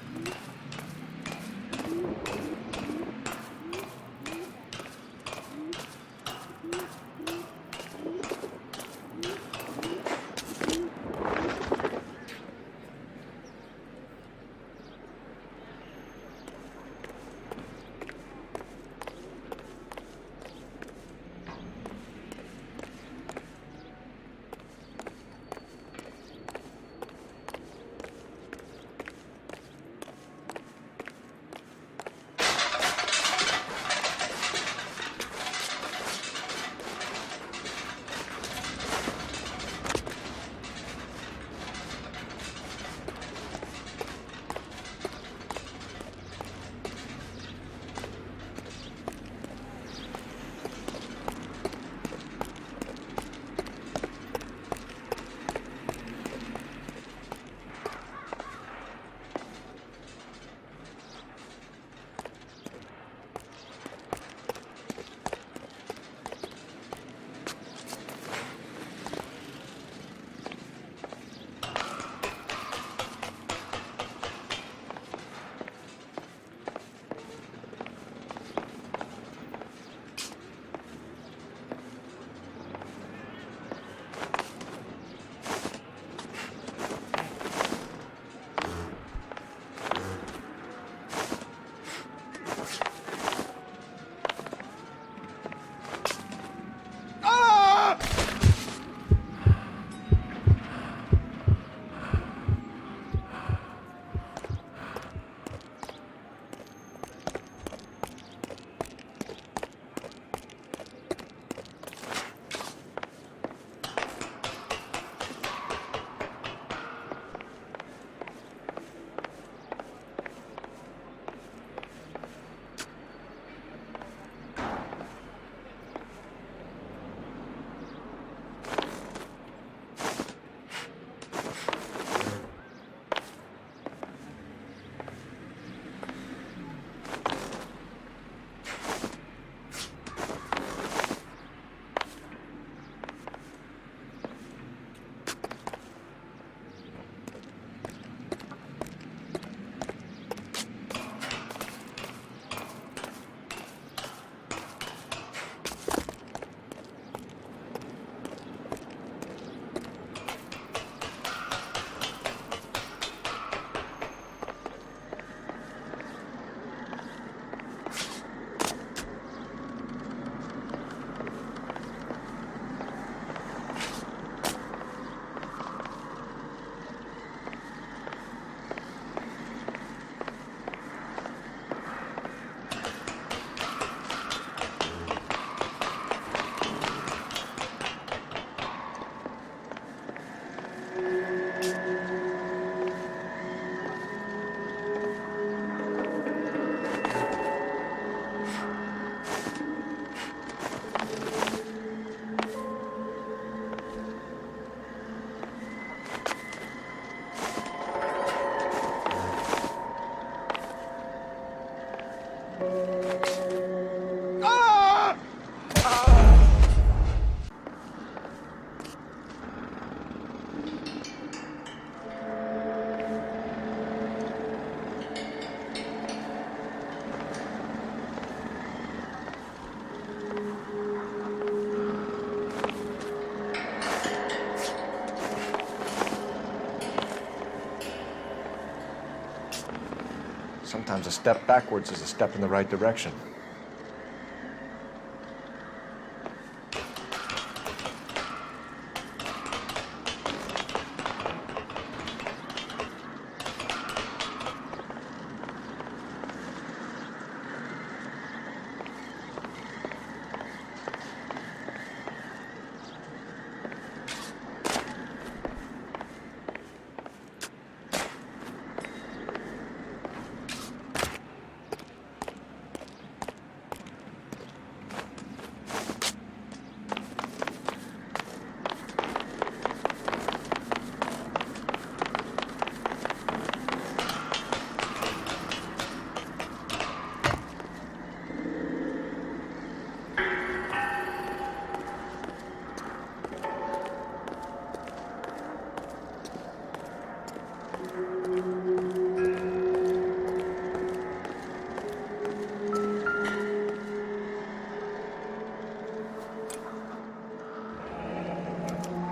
Sometimes a step backwards is a step in the right direction.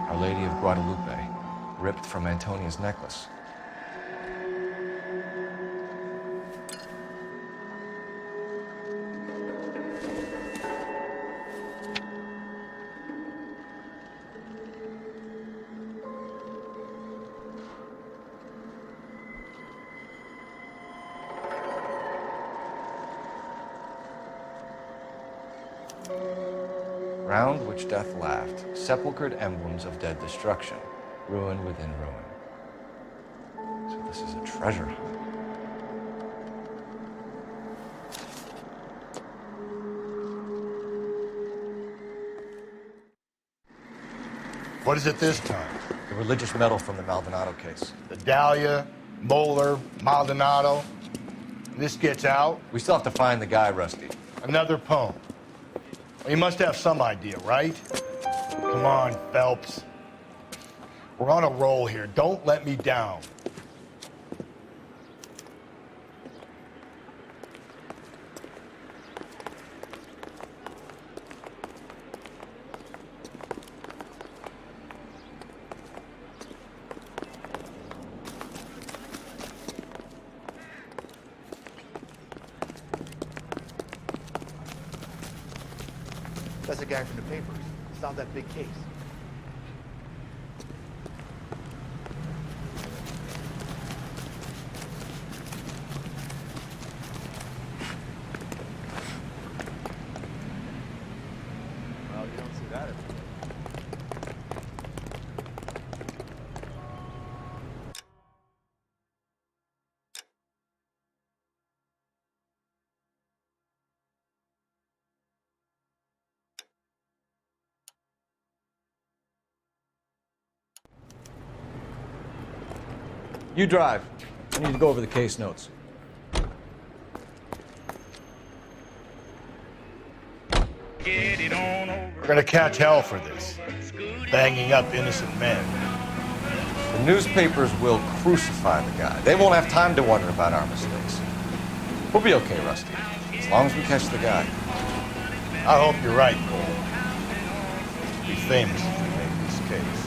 Our Lady of Guadalupe, ripped from Antonia's necklace. Round which death laughed, sepulchred emblems of dead destruction, ruin within ruin. So this is a treasure hunt. What is it this time? The religious medal from the Maldonado case. The Dahlia, Moeller, Maldonado. This gets out. We still have to find the guy, Rusty. Another poem. Well, you must have some idea, right? Come on, Phelps. We're on a roll here. Don't let me down. That's the guy from the papers. Solved that big case. Well, you don't see that every day. You drive. I need to go over the case notes. We're gonna catch hell for this. Banging up innocent men. The newspapers will crucify the guy. They won't have time to wonder about our mistakes. We'll be okay, Rusty, as long as we catch the guy. I hope you're right, Cole. Be famous if we make this case.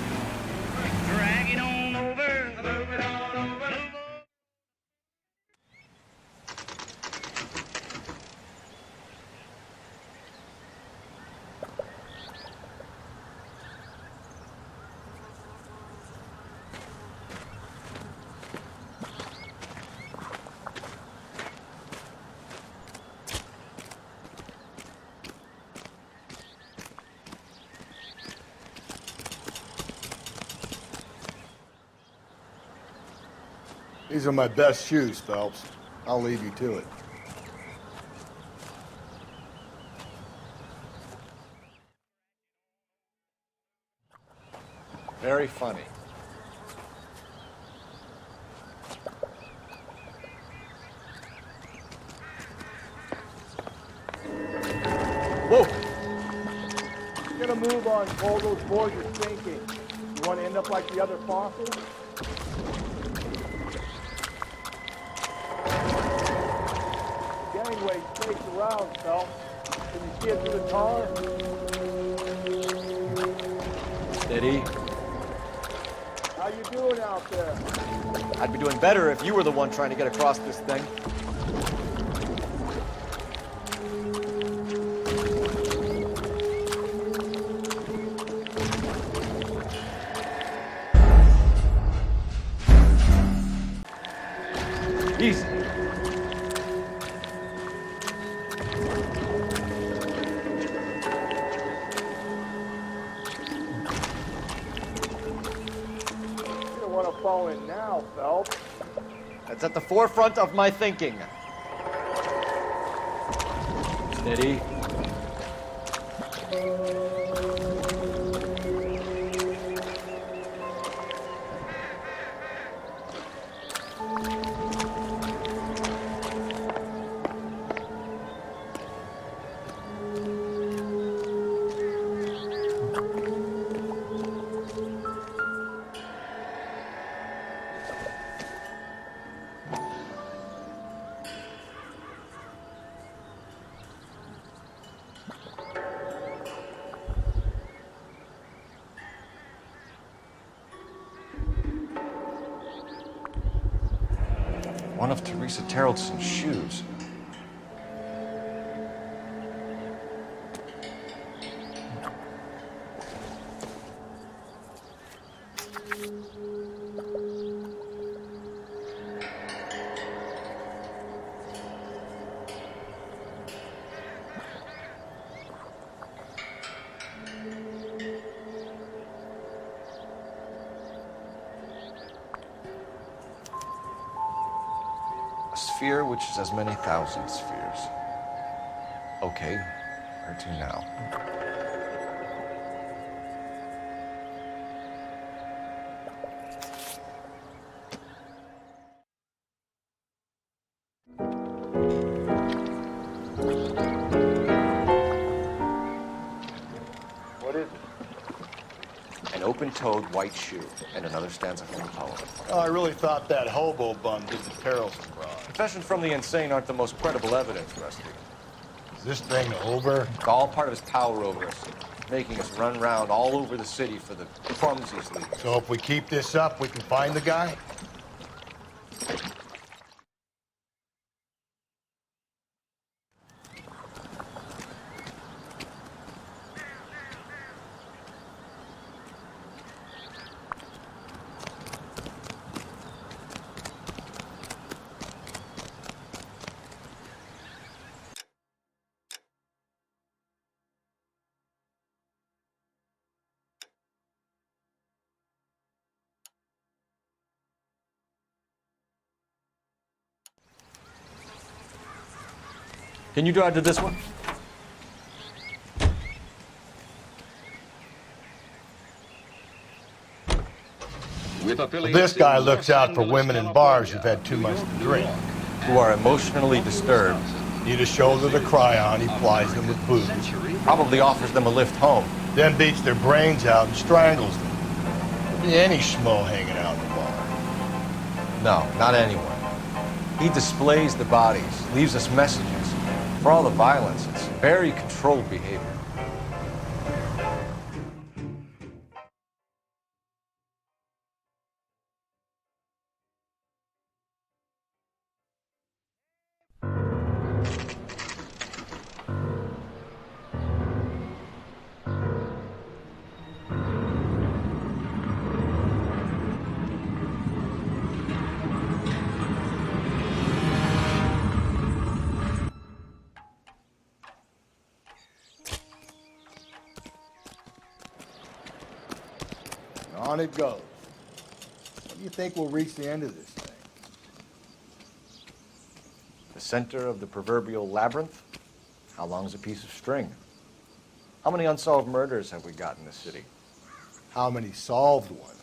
These are my best shoes, Phelps. I'll leave you to it. Very funny. Whoa! Get a move on, Cole. Those boys are sinking. You want to end up like the other fossils? Gangway snakes around, Phelps. Can you see it through the tar? Steady. How you doing out there? I'd be doing better if you were the one trying to get across this thing. Easy. Fall in now, Phelps. That's at the forefront of my thinking. Steady. One of Teresa Terreldson's shoes. A sphere which is as many thousand spheres. Okay, where to now? What is it? An open-toed white shoe and another stanza from the poem. Oh, I really thought that hobo bum did the Terrelson broad. Confessions from the insane aren't the most credible evidence, Rusty. Is this thing over? It's all part of his power over us, making us run around all over the city for the crumbs he's leaving. So if we keep this up, we can find the guy? Can you drive to this one? This guy looks out for women in bars who've had too much to drink. Who are emotionally disturbed. Need a shoulder to cry on, he plies them with booze. Probably offers them a lift home. Then beats their brains out and strangles them. Could be any schmo hanging out in the bar. No, not anyone. He displays the bodies, leaves us messages. For all the violence, it's very controlled behavior. On it goes. When do you think we'll reach the end of this thing? The center of the proverbial labyrinth? How long's a piece of string? How many unsolved murders have we got in this city? How many solved ones?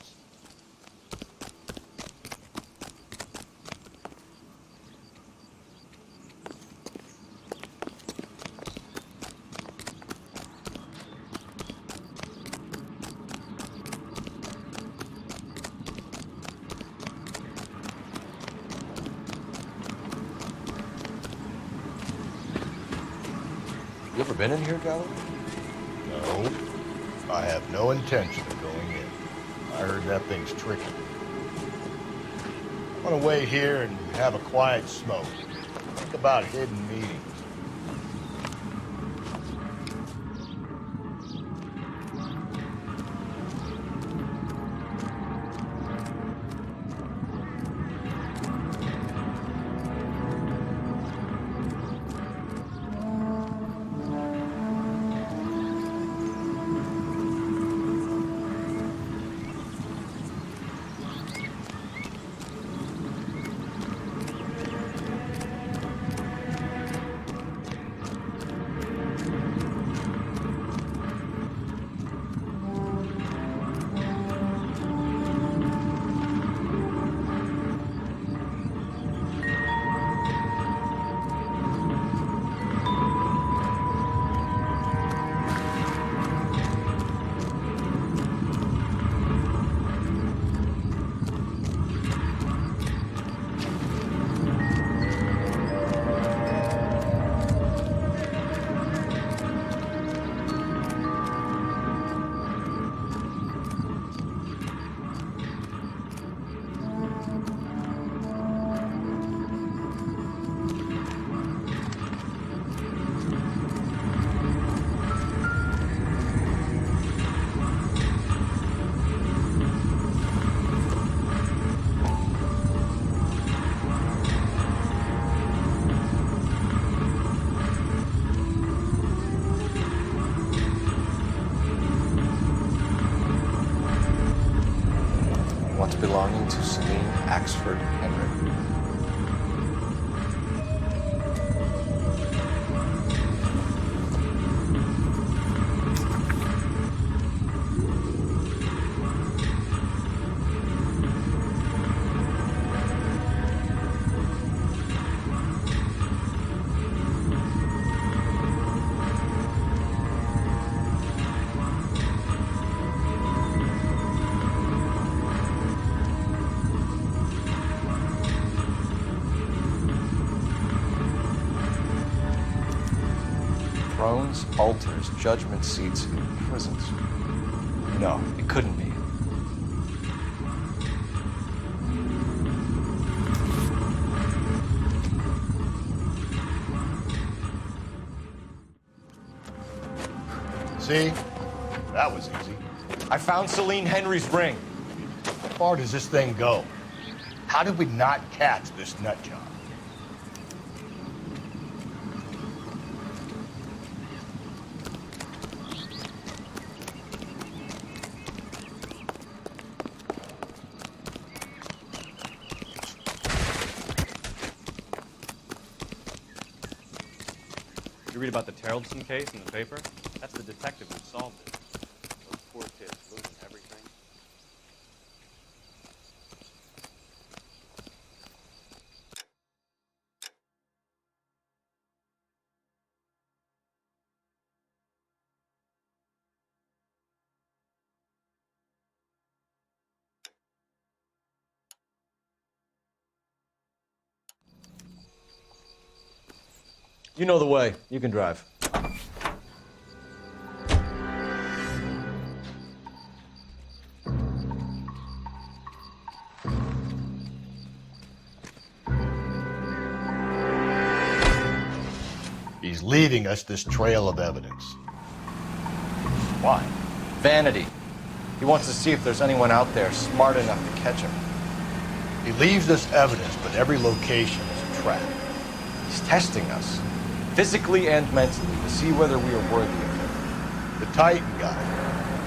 You ever been in here, Gallo? No. I have no intention of going in. I heard that thing's tricky. I want to wait here and have a quiet smoke. Think about hidden meetings. One's belonging to Celine Axford Henry. Thrones, altars, judgment seats, and prisons. No, it couldn't be. See? That was easy. I found Celine Henry's ring. How far does this thing go? How did we not catch this nut job? You read about the Terrellson case in the paper? That's the detective who solved it. Those poor kids losing everything. You know the way. You can drive. He's leaving us this trail of evidence. Why? Vanity. He wants to see if there's anyone out there smart enough to catch him. He leaves us evidence, but every location is a trap. He's testing us, physically and mentally, to see whether we are worthy of him. The Titan guy,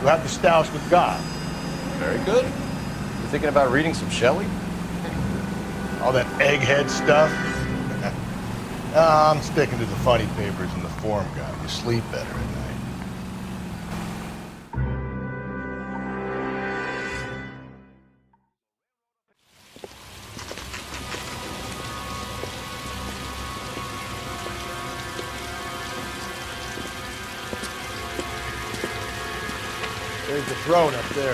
who had the stoush with God. Very good. You thinking about reading some Shelley? All that egghead stuff? I'm sticking to the funny papers and the form guy. You sleep better at night. There's the throne up there.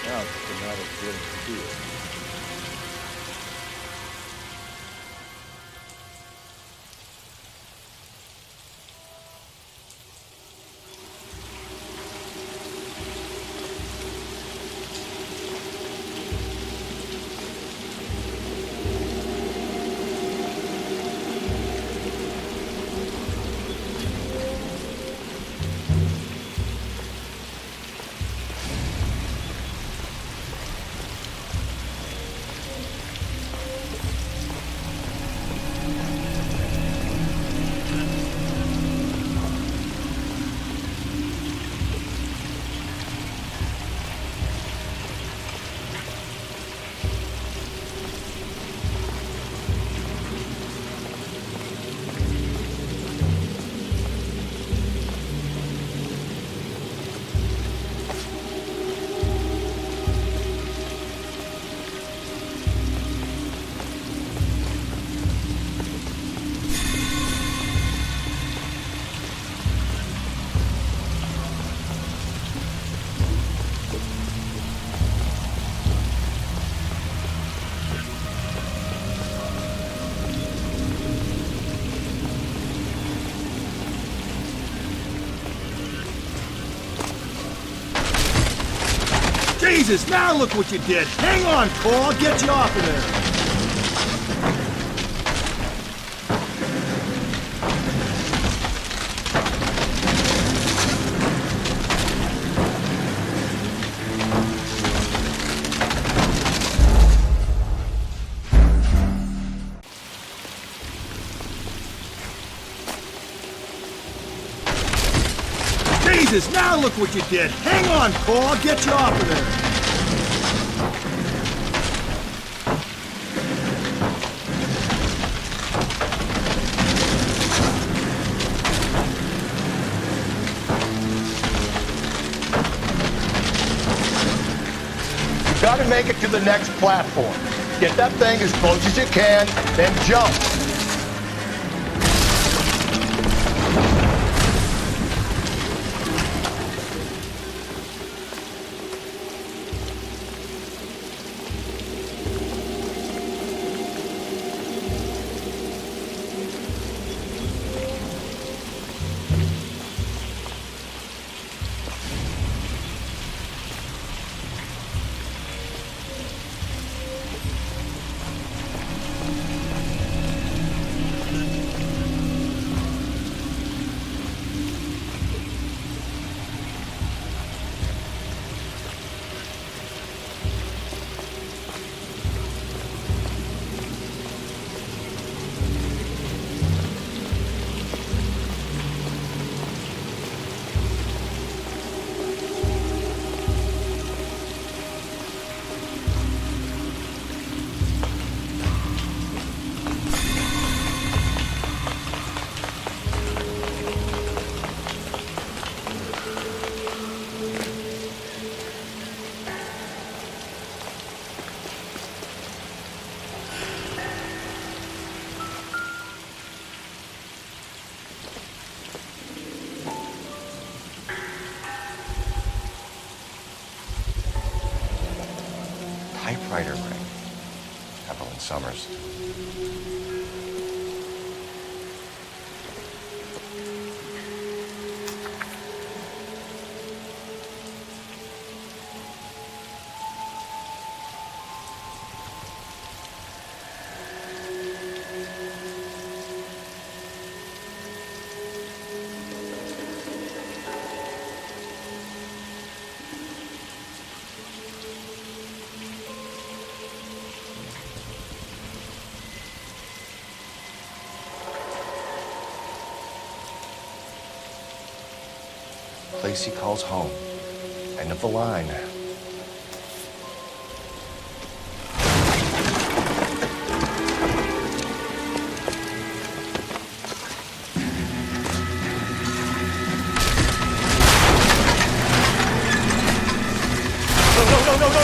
Now it's just a matter of getting to it. Jesus, now look what you did. Hang on, Cole. I'll get you off of there. Jesus, now look what you did. Hang on, Cole. I'll get you off of there. gotta make it to the next platform. Get that thing as close as you can, then jump. Typewriter ring. Evelyn Summers. Place he calls home. End of the line.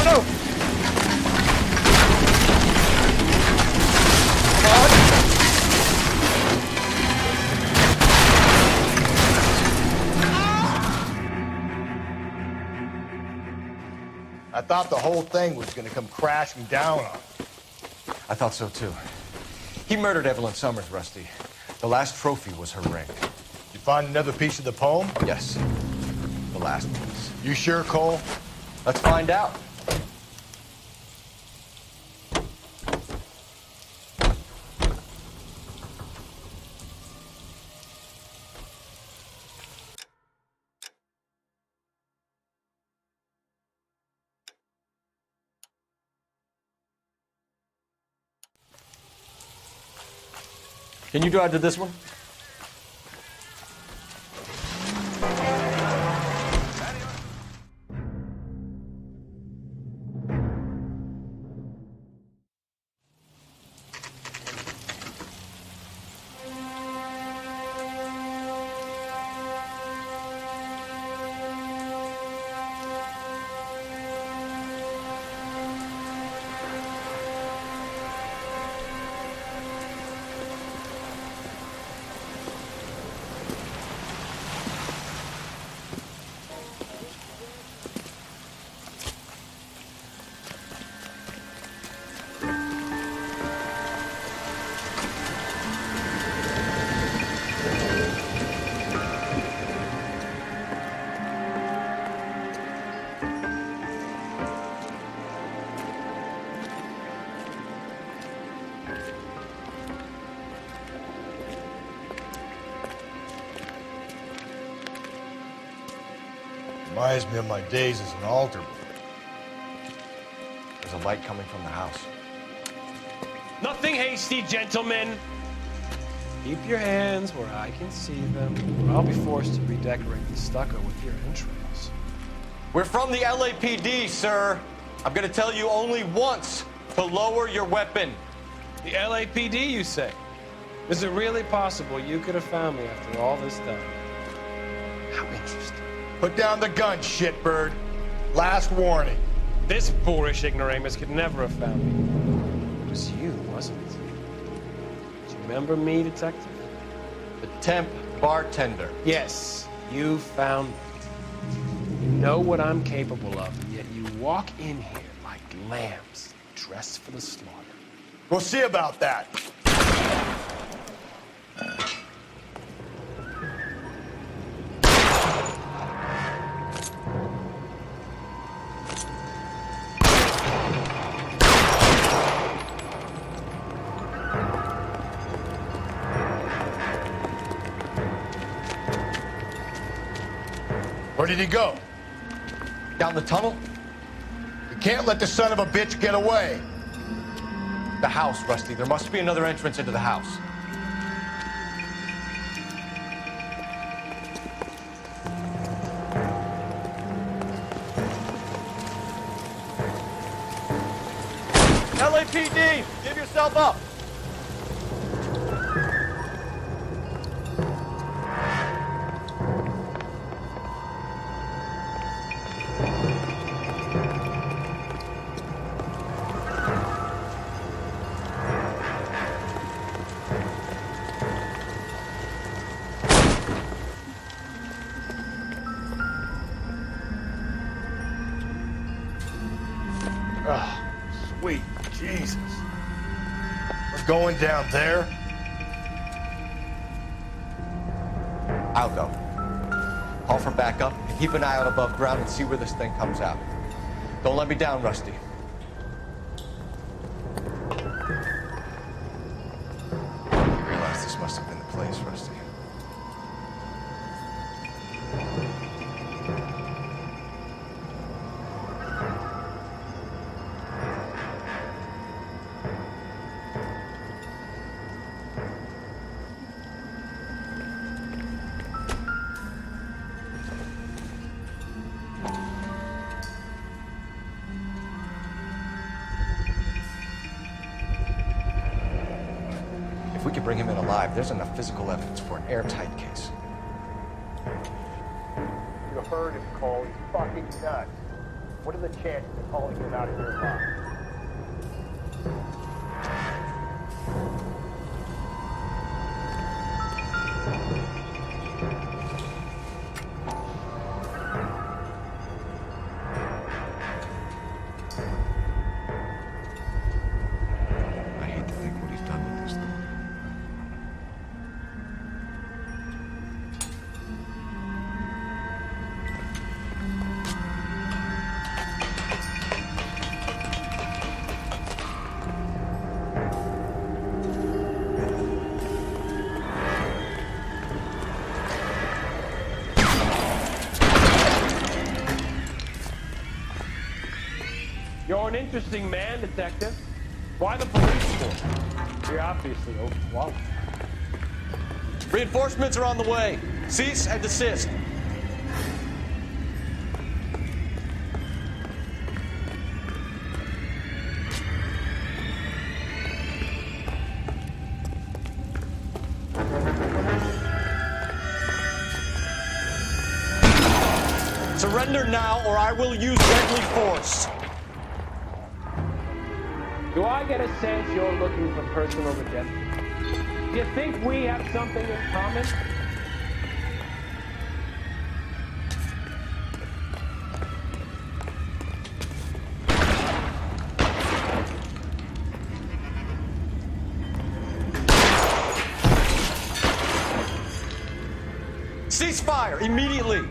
No! I thought the whole thing was gonna come crashing down on him. I thought so too. He murdered Evelyn Summers, Rusty. The last trophy was her ring. Did you find another piece of the poem? Yes. The last piece. You sure, Cole? Let's find out. Can you drive to this one? Reminds me of my days as an altar boy. There's a light coming from the house. Nothing hasty, gentlemen. Keep your hands where I can see them, or I'll be forced to redecorate the stucco with your entrails. We're from the LAPD, sir. I'm gonna tell you only once to lower your weapon. The LAPD, you say? Is it really possible you could have found me after all this time? How interesting. Put down the gun, shitbird. Last warning. This boorish ignoramus could never have found me. It was you, wasn't it? Do you remember me, Detective? The temp bartender. Yes, you found me. You know what I'm capable of, and yet you walk in here like lambs dressed for the slaughter. We'll see about that. Where did he go? Down the tunnel? You can't let the son of a bitch get away. The house, Rusty. There must be another entrance into the house. LAPD! Give yourself up! Oh, sweet Jesus. We're going down there? I'll go. Call for backup, and keep an eye out above ground and see where this thing comes out. Don't let me down, Rusty. I realize this must have been the place, Rusty. If we could bring him in alive, there's enough physical evidence for an airtight case. You heard him call. He's fucking nuts. What are the chances of calling him out of here alive? I hate to think what he's done with this thing. You're an interesting man, Detective. Why the police force? You're obviously overqualified. Reinforcements are on the way. Cease and desist. Surrender now, or I will use deadly force. Do I get a sense you're looking for personal redemption? Do you think we have something in common? Cease fire immediately.